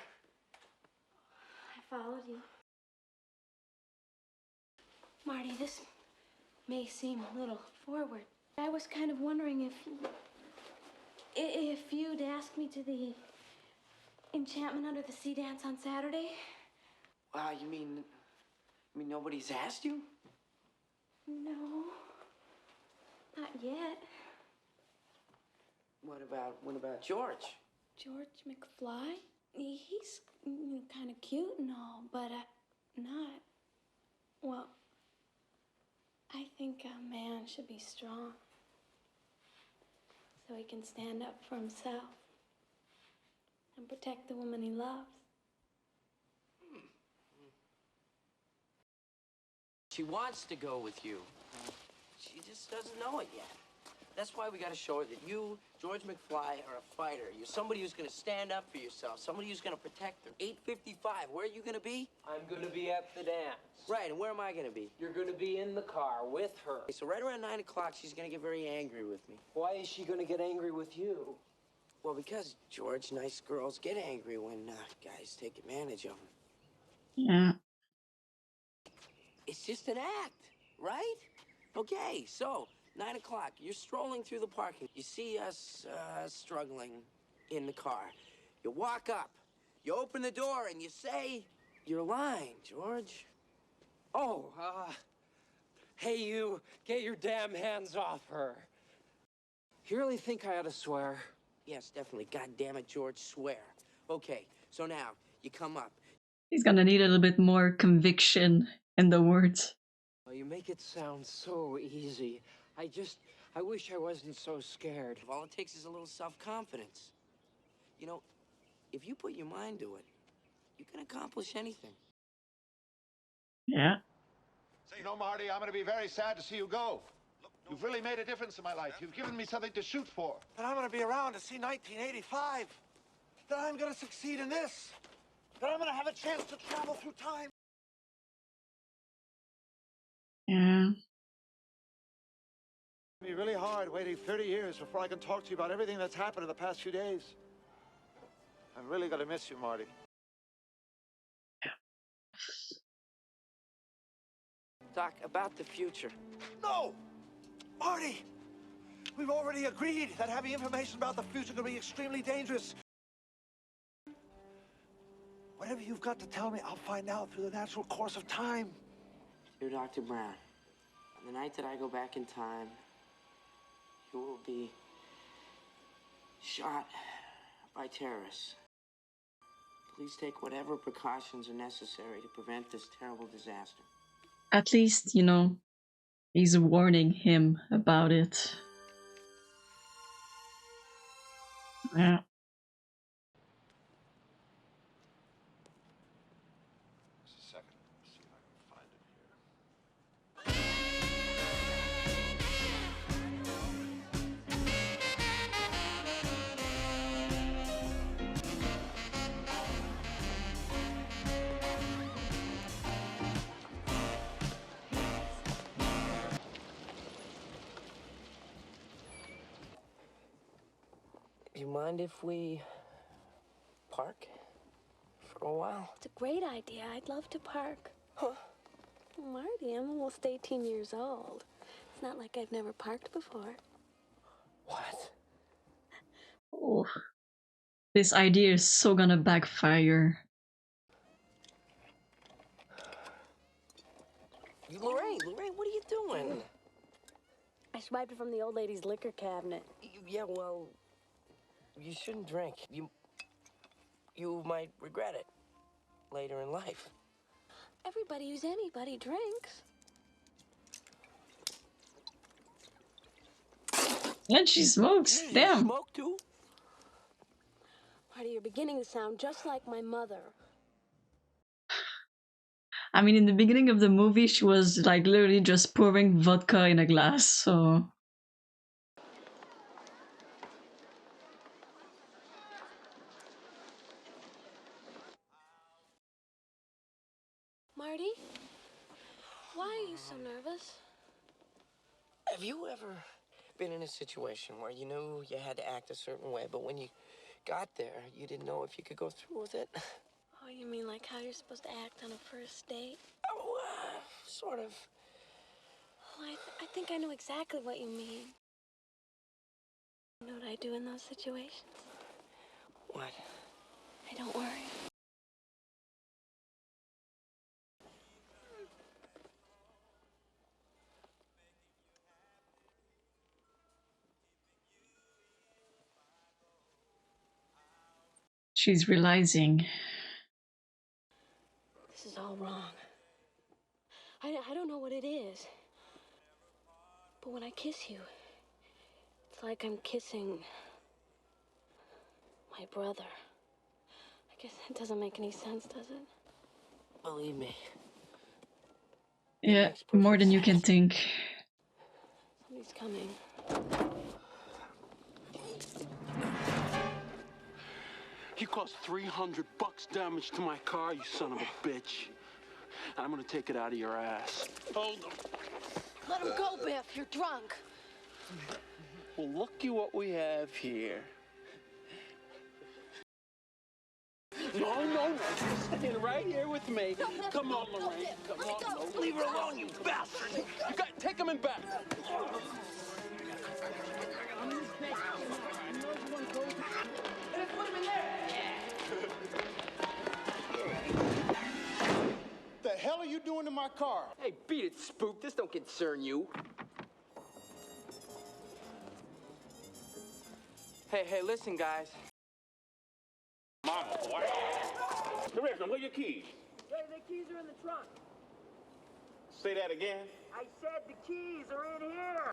I followed you. Marty, this may seem a little forward. I was kind of wondering if you'd ask me to the Enchantment Under the Sea dance on Saturday. You mean nobody's asked you? No, not yet. What about George? George McFly? He's kind of cute and all, but not. Well, I think a man should be strong so he can stand up for himself and protect the woman he loves. She wants to go with you. She just doesn't know it yet. That's why we got to show her that you, George McFly, are a fighter. You're somebody who's going to stand up for yourself, somebody who's going to protect her. 8:55, where are you going to be? I'm going to be at the dance. Right, and where am I going to be? You're going to be in the car with her. Okay, so right around 9 o'clock, she's going to get very angry with me. Why is she going to get angry with you? Well, because, George, nice girls get angry when guys take advantage of them. Yeah. It's just an act, right? Okay, so 9 o'clock, you're strolling through the parking. You see us struggling in the car. You walk up, you open the door, and you say your line, George. Oh, hey, you, get your damn hands off her. You really think I ought to swear? Yes, definitely. God damn it, George, swear. Okay, so now, you come up. He's gonna need a little bit more conviction in the words. Well, you make it sound so easy. I wish I wasn't so scared. All it takes is a little self-confidence. You know, if you put your mind to it, you can accomplish anything. Yeah. You know, Marty, I'm going to be very sad to see you go. You've really made a difference in my life. You've given me something to shoot for. But I'm going to be around to see 1985. That I'm going to succeed in this. That I'm going to have a chance to travel through time. Yeah. It'll be really hard waiting 30 years before I can talk to you about everything that's happened in the past few days. I'm really going to miss you, Marty. Doc, about the future. No! Marty! We've already agreed that having information about the future can be extremely dangerous. Whatever you've got to tell me, I'll find out through the natural course of time. Dear Dr. Brown, on the night that I go back in time, you will be shot by terrorists. Please take whatever precautions are necessary to prevent this terrible disaster. At least, you know, he's warning him about it. Yeah. Just a second. Let's see if I can find it here. Do you mind if we park for a while? It's a great idea. I'd love to park. Huh? Marty, I'm almost 18 years old. It's not like I've never parked before. What? Oh. This idea is so gonna backfire. Lorraine, what are you doing? I swiped it from the old lady's liquor cabinet. Yeah, well, you shouldn't drink. You might regret it later in life. Everybody who's anybody drinks. And she smokes. You Damn. smoke too? Marty, you're beginning to sound just like my mother. I mean, in the beginning of the movie, she was like literally just pouring vodka in a glass, so. Marty? Why are you so nervous? Have you ever been in a situation where you knew you had to act a certain way, but when you got there, you didn't know if you could go through with it? Oh, you mean like how you're supposed to act on a first date? Oh, sort of. Oh, I think I know exactly what you mean. You know what I do in those situations? What? I don't worry. She's realizing. This is all wrong. I don't know what it is. But when I kiss you, it's like I'm kissing my brother. I guess that doesn't make any sense, does it? Believe me. Yeah, more than you can think. Somebody's coming. You caused $300 damage to my car, you son of a bitch. And I'm gonna take it out of your ass. Hold on. Let him go, Biff. You're drunk. Well, looky what we have here. No. You're staying right here with me. Come on, Lorraine. Come on. Leave her alone, you bastard. You got take him in back. The hell are you doing to my car? Hey, beat it, spook. This don't concern you. Hey, listen, guys. Mama, what? Director, where your keys? Hey, the keys are in the trunk. Say that again. I said the keys are in here.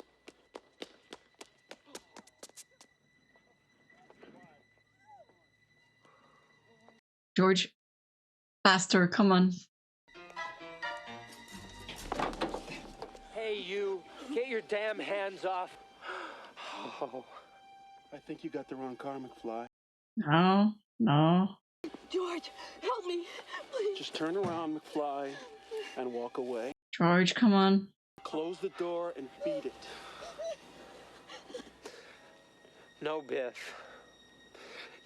George, faster, come on. Hey, you, get your damn hands off. Oh, I think you got the wrong car, McFly. No, no. George, help me, please. Just turn around, McFly, and walk away. George, come on. Close the door and beat it. No, Biff.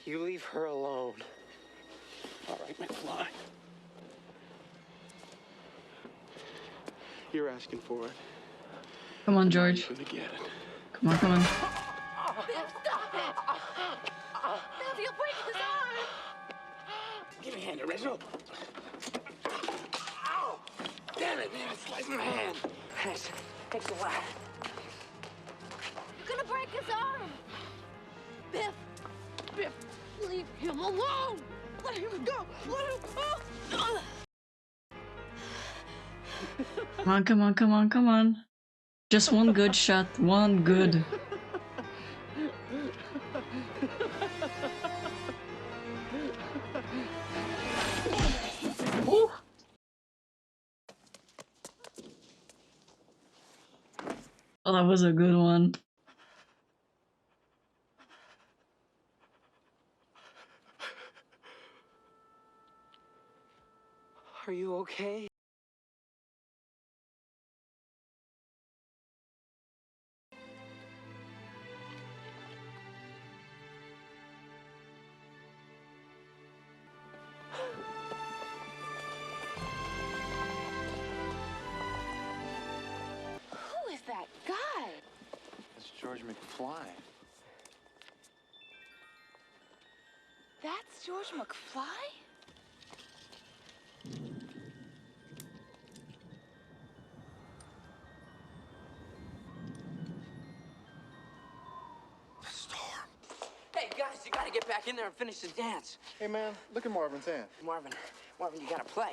You leave her alone. All right, McFly. You're asking for it. Come on, And now George. you're gonna get it. Come on, come on. Biff, stop it! Biff, you'll break his arm! Give me a hand, Reginald. Ow! Damn it, man, it's slicing my hand. Thanks a lot. You're gonna break his arm! Biff! Biff, leave him alone! Let him go! Let him go! Come on, come on, come on, come on. Just one good shot, one good. Ooh. Oh, that was a good one. Are you okay? Who is that guy? It's George McFly. That's George McFly? Hey, guys, you gotta get back in there and finish the dance. Hey, man, look at Marvin's hand. Marvin, you gotta play.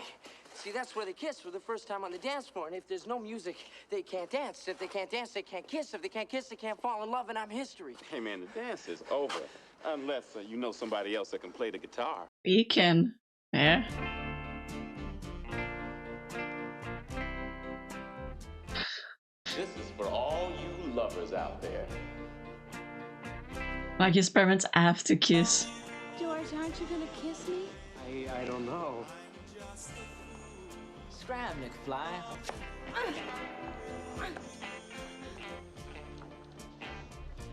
See, that's where they kiss for the first time on the dance floor. And if there's no music, they can't dance. If they can't dance, they can't kiss. If they can't kiss, they can't fall in love, and I'm history. Hey, man, the dance is over. Unless you know somebody else that can play the guitar. We can. Yeah. This is for all you lovers out there. Like his parents have to kiss. George, aren't you gonna kiss me? I don't know. Scram, McFly.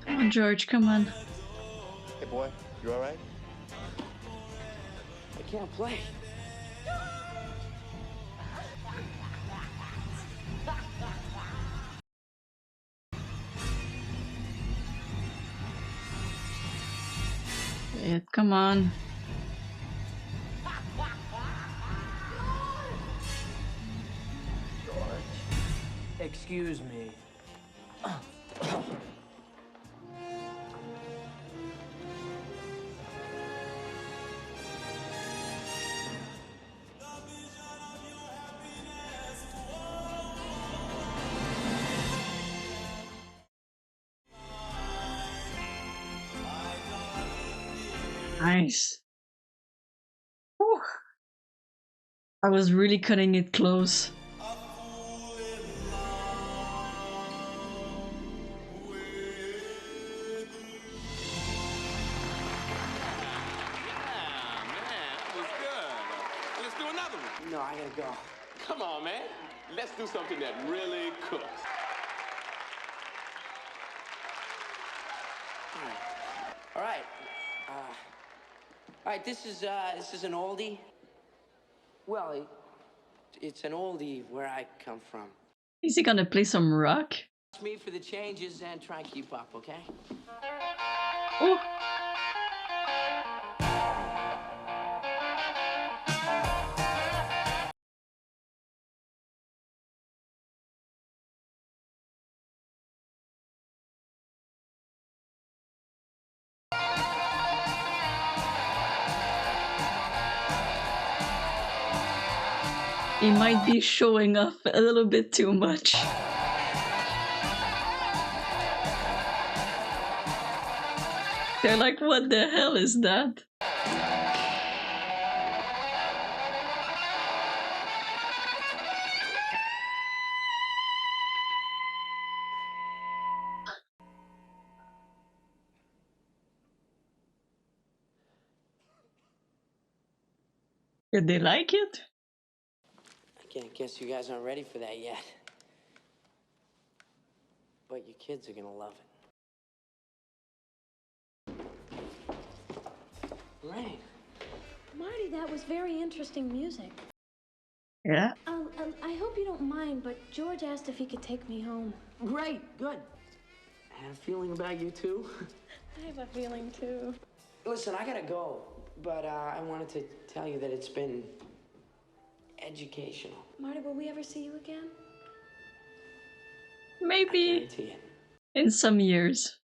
Come on, George, come on. Hey, boy, you all right? I can't play. Come on. Excuse me. Nice. Whew. I was really cutting it close. No, I gotta go. Come on, man. Let's do something that really cooks. All right. All right, this is an oldie. Well, it's an oldie where I come from. Is he gonna play some rock? Ask me for the changes and try and keep up, okay? Oh. He might be showing off a little bit too much. They're like, what the hell is that? Did they like it? I guess you guys aren't ready for that yet. But your kids are gonna love it. Right. Marty, that was very interesting music. Yeah. I hope you don't mind, but George asked if he could take me home. Great, good. I had a feeling about you too. I have a feeling too. Listen, I gotta go, but I wanted to tell you that it's been educational. Marty, will we ever see you again? Maybe in some years.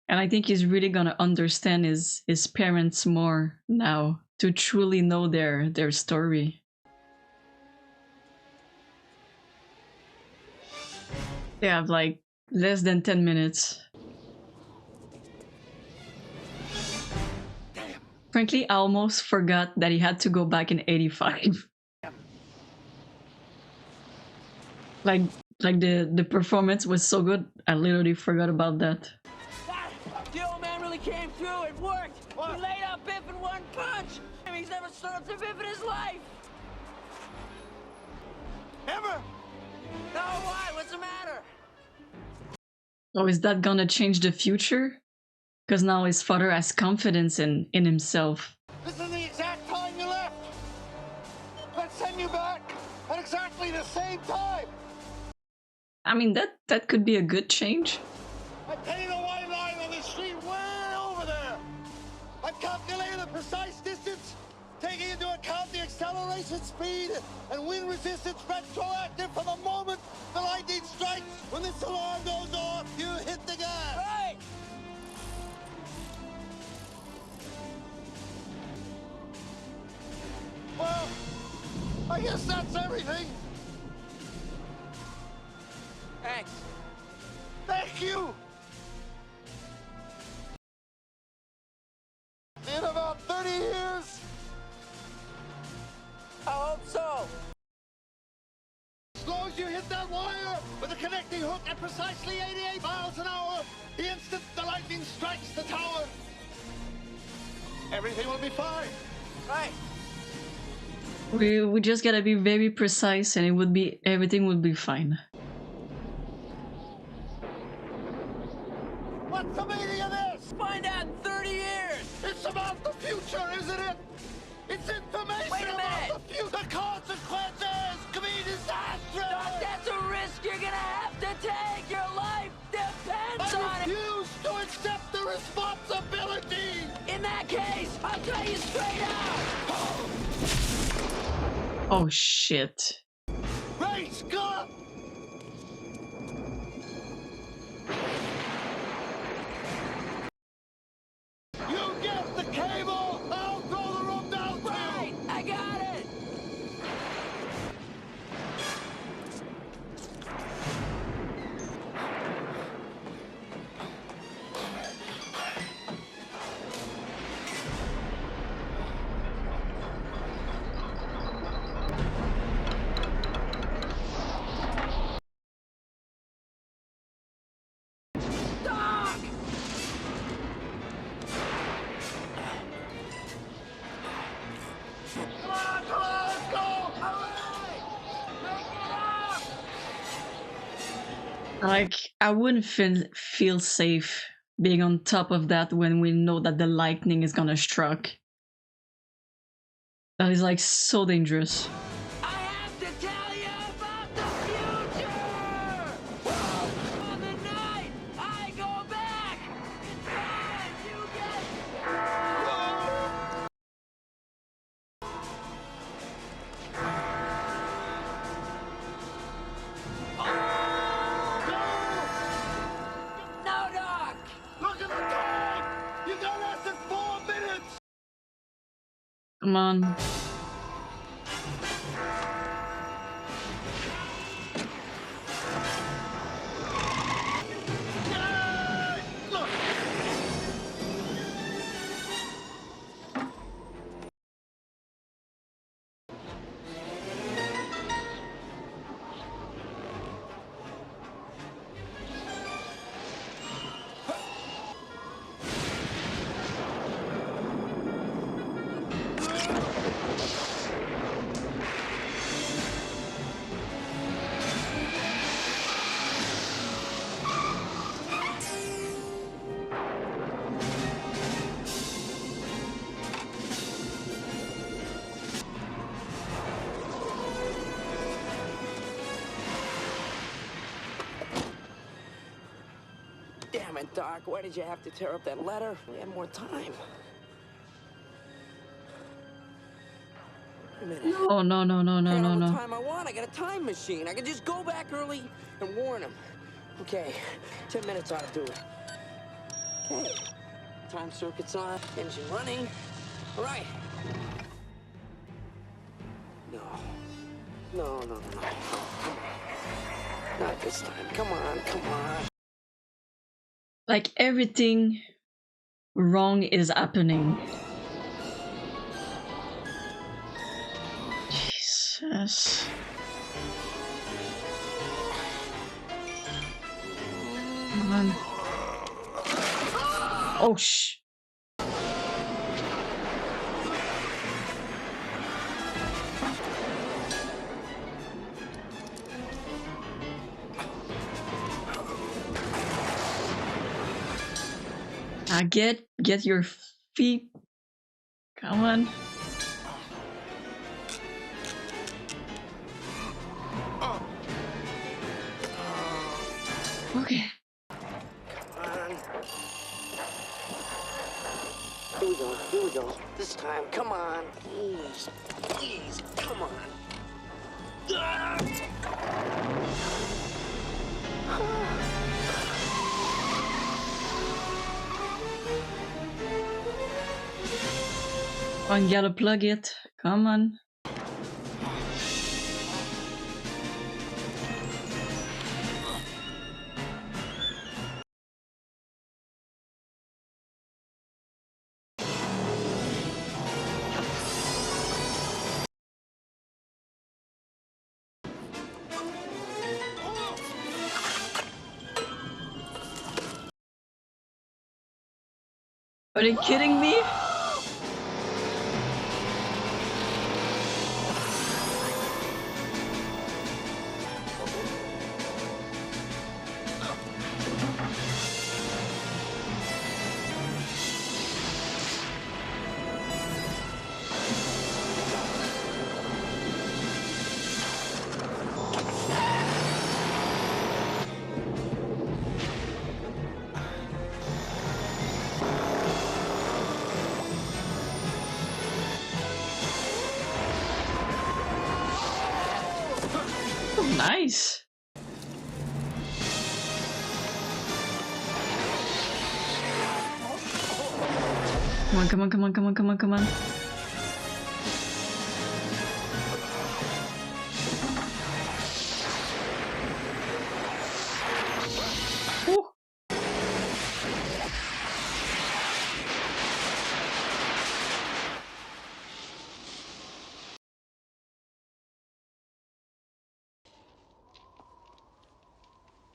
And I think he's really gonna understand his parents more now to truly know their story. They have like less than 10 minutes. Frankly, I almost forgot that he had to go back in 85. Like the performance was so good, I literally forgot about that. The old man really came through. It worked. He laid out Biff in one punch. He's never stood up to Biff in his life. Ever? No, why? What's the matter? Oh, is that gonna change the future? Because now his father has confidence in himself. This is the exact time you left. Let's send you back at exactly the same time. I mean, that could be a good change. I painted a white line on the street way over there. I calculated the precise distance, taking into account the acceleration speed and wind resistance retroactive from the moment the lightning strikes. When this alarm goes off, you hit the gas. Right. Well, I guess that's everything. Thanks. Thank you. In about 30 years? I hope so. As long as you hit that wire with a connecting hook at precisely 88 miles an hour, the instant the lightning strikes the tower, everything will be fine. Right. We just gotta be very precise, and everything would be fine. What's the meaning of this? Find out in 30 years. It's about the future, isn't it? It's information Wait a minute. about the future. The consequences could be disastrous. Doc, that's a risk you're gonna have to take. Your life depends on I it. refuse to accept the responsibility. In that case, I'll tell you straight out. Oh shit. Great Scott! You get the cable, I'll throw the rope down too. Right, I got it. Doc! Come on, let's go! Like, I wouldn't feel safe being on top of that when we know that the lightning is gonna strike. That is like so dangerous. I have to tell you about the future! On the night I go back, in time you get... No, Doc! Look at the time! You got less than 4 minutes! Come on. Damn it, Doc. Why did you have to tear up that letter? We had more time. Wait a minute. No, no, no, no, I no, got no, all the no. time I want. I got a time machine. I can just go back early and warn him. Okay, 10 minutes ought to do it. Okay. Time circuit's on, engine running. All right. No. No, no, no, no. Come on. Not this time. Come on, come on. Like everything wrong is happening. Jesus. Come on. Oh, shh. Get your feet. Come on. Okay. Come on. Here we go, here we go. This time, come on. Ease, ease, come on. One, gotta plug it. Come on. Are they kidding me? Oh, nice. Come on, come on, come on, come on, come on, come on. Ooh.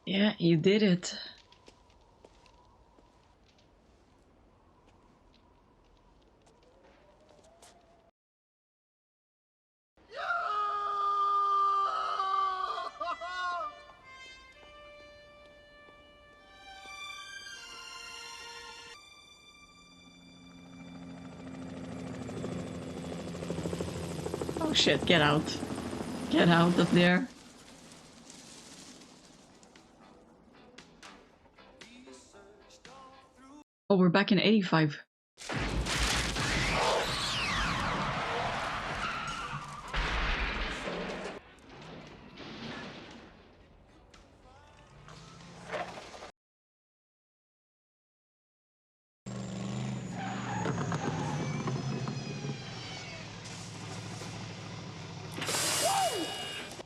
Yeah, you did it. Oh shit, get out. Get out of there. Oh, we're back in 85.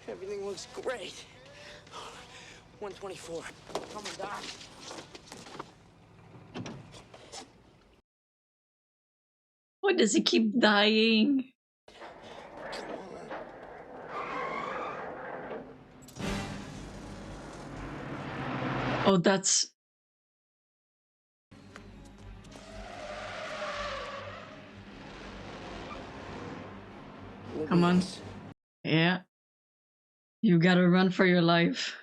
Everything looks great. 124. Coming, Doc. Why does he keep dying? Oh, that's... Come on. Yeah. You gotta run for your life.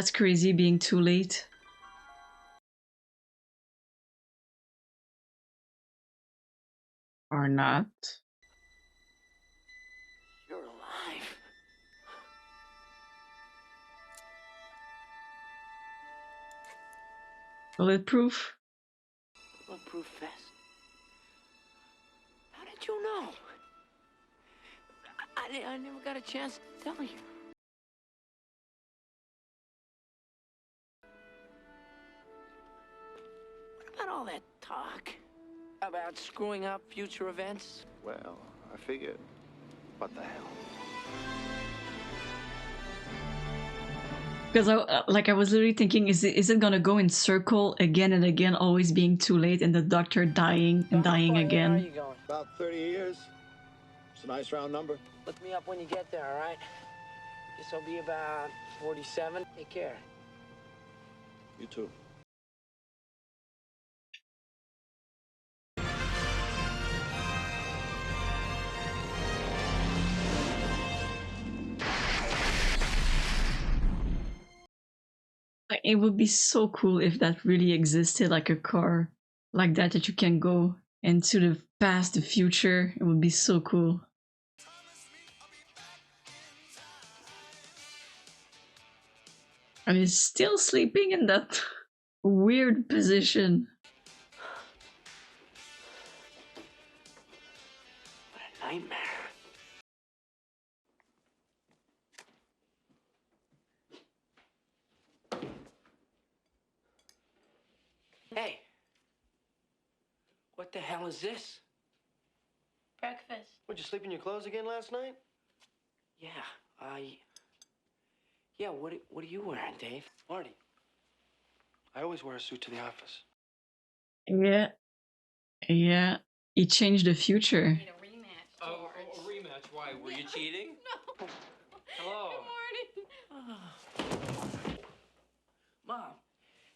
That's crazy being too late. Or not. You're alive. Bulletproof? Bulletproof vest. How did you know? I never got a chance to tell you. What about all that talk about screwing up future events? Well, I figured, what the hell? Because I was literally thinking, is it gonna go in circle again and again, always being too late, and the doctor dying and dying Where are again? you going? About 30 years. It's a nice round number. Look me up when you get there, all right? Guess I'll be about 47. Take care. You too. Like, it would be so cool if that really existed, like a car like that you can go into the past, the future. It would be so cool. And he's still sleeping in that weird position. What a nightmare. Hey. What the hell is this? Breakfast. Would you sleep in your clothes again last night? Yeah, yeah, what are you wearing, Dave? Marty, I always wear a suit to the office. Yeah. Yeah. He changed the future. Oh, a rematch. Why? Were you cheating? No. Hello. Good morning. Mom,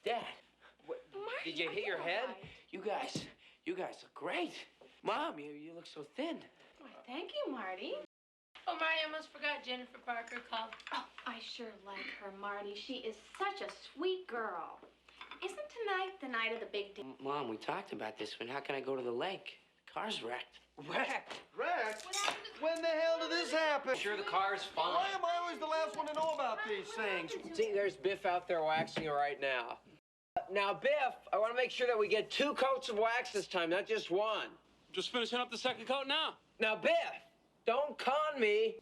Dad. Did you hit your head? You guys look great. Mom, you look so thin. Why, thank you, Marty. Oh, Marty, I almost forgot Jennifer Parker called. Oh, I sure like her, Marty. She is such a sweet girl. Isn't tonight the night of the big day? Mom, we talked about this, but how can I go to the lake? The car's wrecked. Wrecked? Wrecked? When the hell did this happen? Sure, the car's fine. Why am I always the last one to know about these things? See, there's Biff out there waxing it right now. Now, Biff, I want to make sure that we get 2 coats of wax this time, not just 1. Just finishing up the second coat now. Now, Biff, don't con me.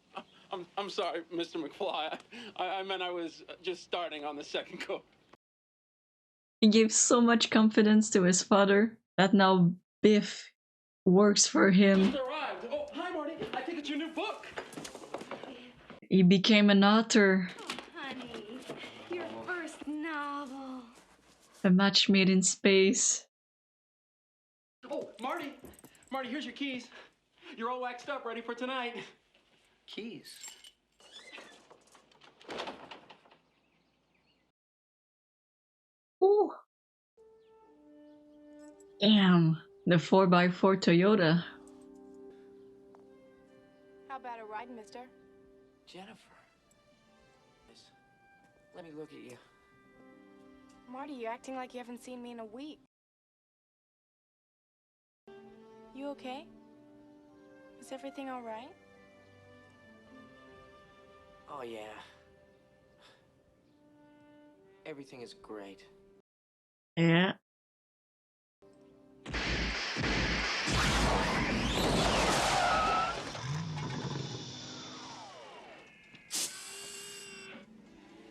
I'm sorry, Mr. McFly. I meant I was just starting on the second coat. He gave so much confidence to his father that now Biff works for him. Just arrived. Oh, hi, Marty. I think it's your new book. He became an author. Oh, honey, your first novel. A match made in space. Oh, Marty. Marty, here's your keys. You're all waxed up, ready for tonight. Keys. Ooh. Damn, the 4x4 Toyota. How about a ride, mister? Jennifer. Let me look at you. Marty, you're acting like you haven't seen me in a week. You okay? Is everything all right? Oh, yeah. Everything is great. Yeah.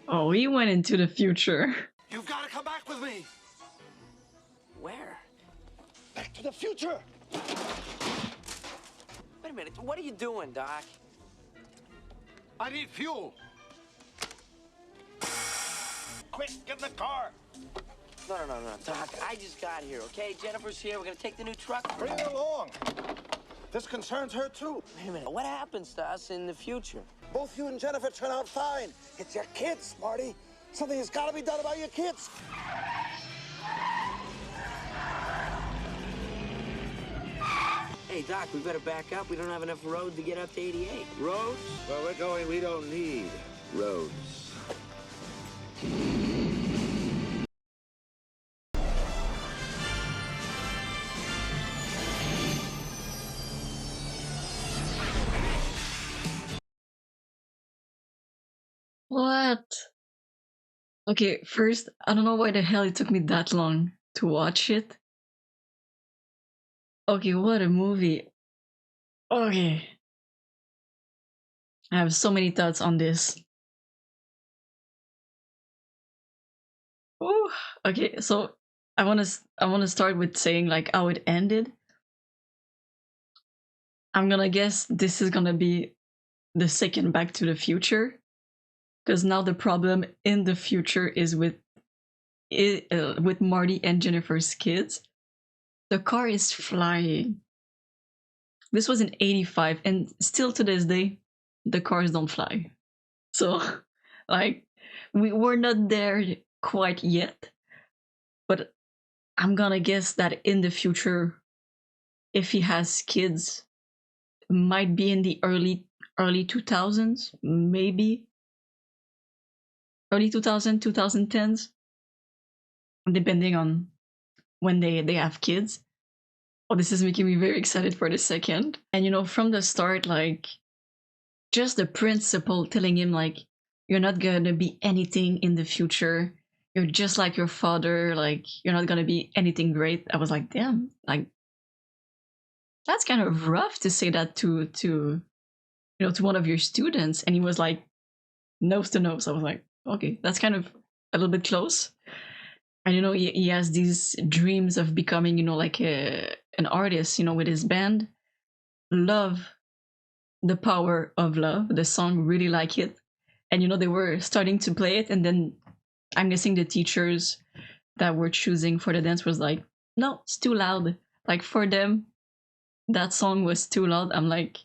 Oh, he went into the future. You've got to come back with me. Where? Back to the future. Wait a minute. What are you doing, Doc? I need fuel. Quick, get in the car. No, Doc. I just got here, okay? Jennifer's here. We're gonna take the new truck. Bring her along. This concerns her, too. Wait a minute. What happens to us in the future? Both you and Jennifer turn out fine. It's your kids, Marty. Something has got to be done about your kids. Hey, Doc, we better back up. We don't have enough road to get up to 88. Roads? Where we're going, we don't need roads. What? Okay, first, I don't know why the hell it took me that long to watch it. Okay, what a movie. Okay. I have so many thoughts on this. Ooh, okay, so I wanna start with saying like how it ended. I'm gonna guess this is gonna be the second Back to the Future, because now the problem in the future is with Marty and Jennifer's kids. The car is flying. This was in '85, and still to this day, the cars don't fly. So, like, we're not there quite yet, but I'm gonna guess that in the future, if he has kids, might be in the early 2000s, maybe early 2010s, depending on when they have kids. Oh, this is making me very excited for the second. And you know, from the start, like, just the principal telling him like, you're not gonna be anything in the future, you're just like your father, like you're not gonna be anything great. I was like, damn, like that's kind of rough to say that to you know, to one of your students. And he was like, nose to nose. I was like, okay, that's kind of a little bit close. And you know, he has these dreams of becoming, you know, like an artist, you know, with his band. Love the power of love. The song, really like it. And you know, they were starting to play it, and then I'm guessing the teachers that were choosing for the dance was like, no, it's too loud. Like for them, that song was too loud. I'm like,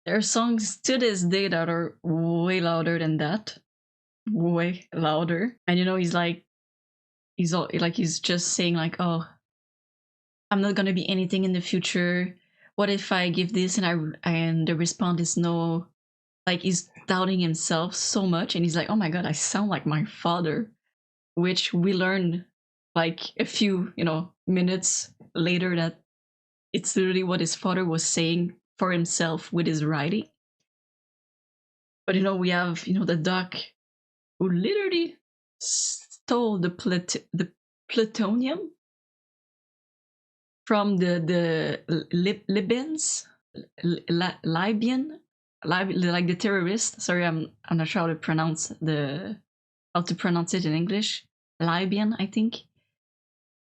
there are songs to this day that are way louder than that. Way louder. And you know, he's just saying like, oh, I'm not gonna be anything in the future. What if I give this and the response is no? Like he's doubting himself so much, and he's like, oh my god, I sound like my father, which we learned like a few, you know, minutes later that it's literally what his father was saying for himself with his writing. But you know, we have, you know, the doc who literally stole the plutonium from the Libyans, Libyan, like the terrorists. Sorry, I'm not sure how to pronounce it in English. Libyan, I think.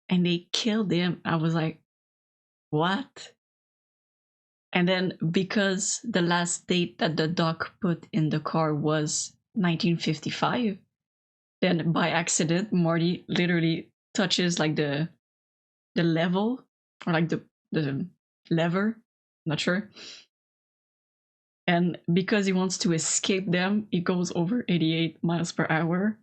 And they killed him. I was like, what? And then because the last date that the doc put in the car was 1955, then by accident Marty literally touches like the level, or like the lever, not sure. And because he wants to escape them, he goes over 88 miles per hour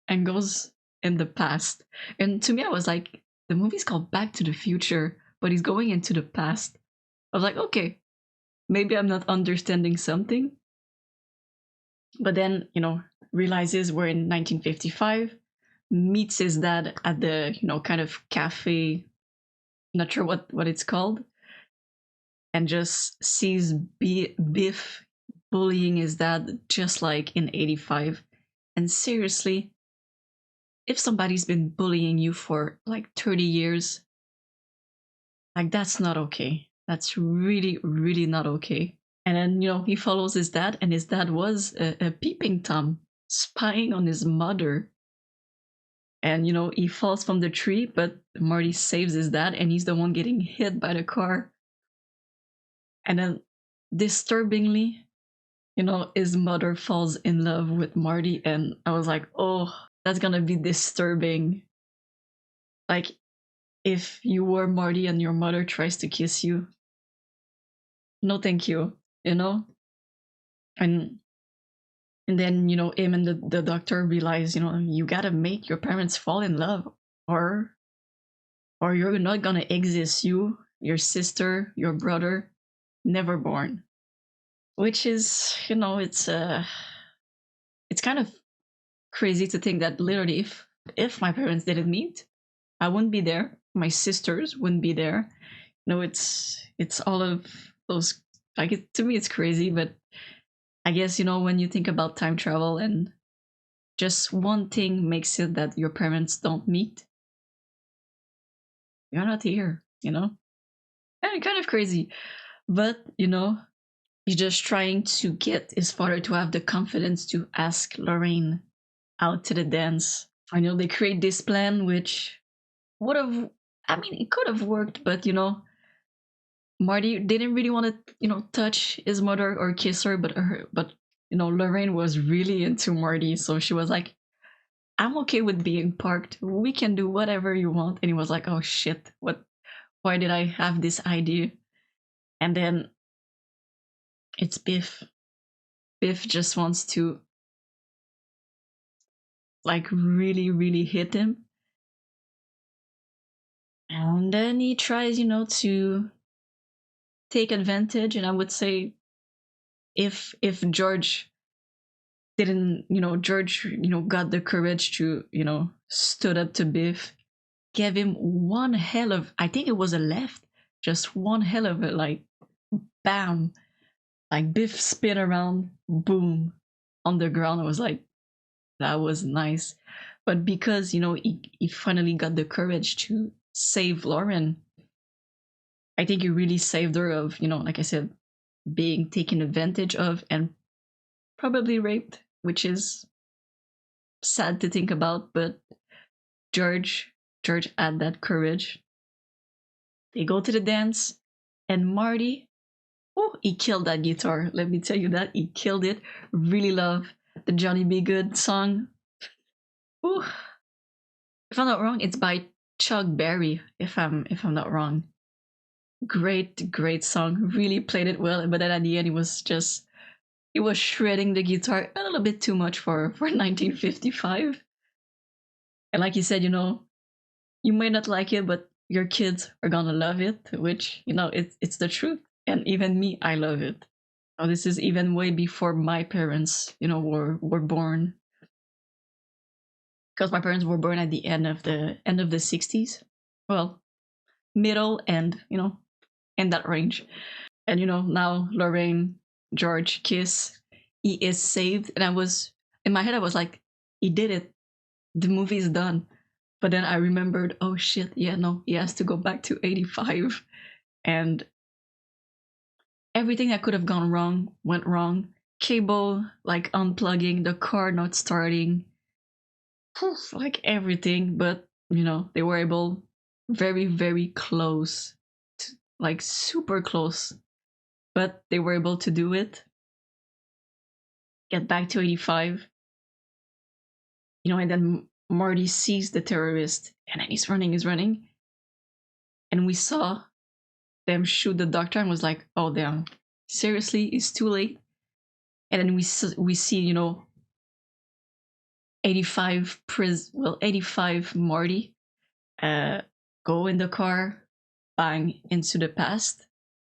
and goes in the past. And to me, I was like, the movie's called Back to the Future, but he's going into the past. I was like, okay, maybe I'm not understanding something. But then, you know, realizes we're in 1955, meets his dad at the, you know, kind of cafe, not sure what it's called, and just sees Biff bullying his dad just like in 85. And seriously, if somebody's been bullying you for like 30 years, like that's not okay. That's really, really not okay. And then, you know, he follows his dad, and his dad was a peeping Tom, spying on his mother. And, you know, he falls from the tree, but Marty saves his dad, and he's the one getting hit by the car. And then, disturbingly, you know, his mother falls in love with Marty, and I was like, oh, that's gonna be disturbing. Like, if you were Marty and your mother tries to kiss you, no thank you, you know? And then, you know, him and the doctor realize, you know, you gotta make your parents fall in love, or you're not gonna exist. You, your sister, your brother, never born. Which is, you know, it's it's kind of crazy to think that literally if my parents didn't meet, I wouldn't be there. My sisters wouldn't be there. No, it's all of those, like, to me it's crazy, but I guess, when you think about time travel and just one thing makes it that your parents don't meet, you're not here, And kind of crazy. But, he's just trying to get his father to have the confidence to ask Lorraine out to the dance. I know they create this plan, which would have, it could have worked, but, Marty didn't really want to, touch his mother or kiss her, but Lorraine was really into Marty, so she was like, "I'm okay with being parked. We can do whatever you want." And he was like, "Oh shit, what? Why did I have this idea?" And then it's Biff. Biff just wants to, like, really, really hit him, and then he tries, to take advantage. And I would say, if George didn't, George, got the courage to, stood up to Biff, gave him one hell of, I think it was a left, just one hell of a, like, bam, like Biff spin around, boom, on the ground. I was like, that was nice. But because, he finally got the courage to save Lauren, I think he really saved her of, like I said, being taken advantage of and probably raped, which is sad to think about, but George had that courage. They go to the dance, and Marty, oh, he killed that guitar. Let me tell you that, he killed it. Really love the Johnny B. Good song. Ooh. If I'm not wrong, it's by Chuck Berry, if I'm not wrong. Great song. Really played it well, but then at the end he was shredding the guitar a little bit too much for 1955. And like you said, you may not like it, but your kids are gonna love it, which, it's the truth. And even me, I love it. Oh, this is even way before my parents, were born. Because my parents were born at the end of the 60s. Well, middle and, in that range. And, now Lorraine, George kiss, he is saved. And in my head, I was like, he did it. The movie is done. But then I remembered, oh shit, yeah, no, he has to go back to 85. And everything that could have gone wrong went wrong. Cable, like, unplugging, the car not starting, like everything. But, they were able, very, very close, like super close. But they were able to do it. Get back to 85. And then Marty sees the terrorist, and then he's running. And we saw them shoot the doctor and was like, oh damn, seriously, it's too late. And then we see 85 Marty go in the car, bang, into the past.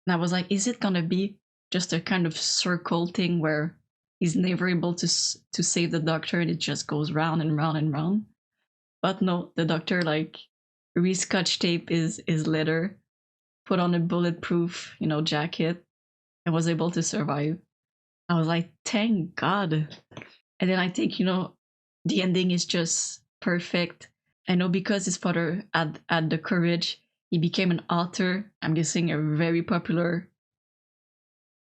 And I was like, is it gonna be just a kind of circle thing where he's never able to save the doctor and it just goes round and round and round? But no, the doctor, like, re-scotch tape his letter, put on a bulletproof, jacket, and was able to survive. I was like, thank God. And then I think, the ending is just perfect. I know because his father had the courage, he became an author. I'm guessing a very popular,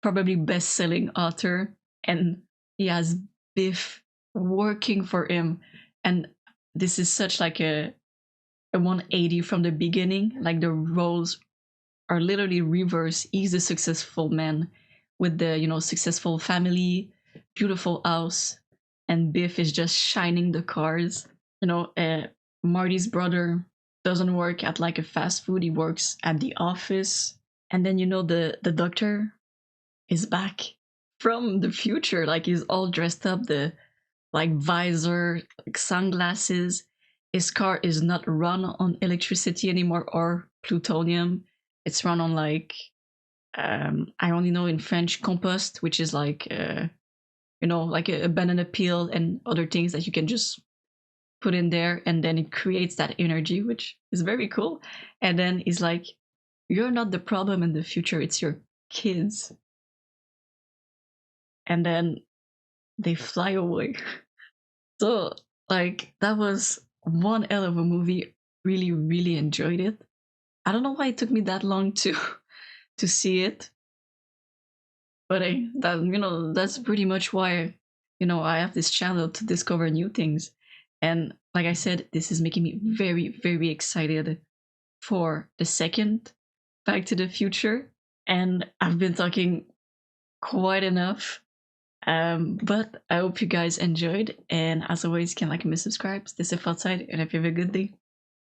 probably best-selling author. And he has Biff working for him. And this is such like a 180 from the beginning. Like, the roles are literally reversed. He's the successful man with the, successful family, beautiful house, and Biff is just shining the cars. Marty's brother doesn't work at, like, a fast food. He works at the office. And then, the doctor is back from the future. Like, he's all dressed up, the, like, visor, like, sunglasses. His car is not run on electricity anymore or plutonium. It's run on, like, I only know in French, compost, which is like you know, like a banana peel and other things that you can just put in there, and then it creates that energy, which is very cool. And then he's like, you're not the problem in the future, it's your kids. And then they fly away. So, like, that was one hell of a movie. Really, really enjoyed it. I don't know why it took me that long to to see it, but that's pretty much why I have this channel to discover new things. And like I said, this is making me very, very excited for the second Back to the Future. And I've been talking quite enough. But I hope you guys enjoyed. And as always, you can like and subscribe, stay safe outside, and have a good day.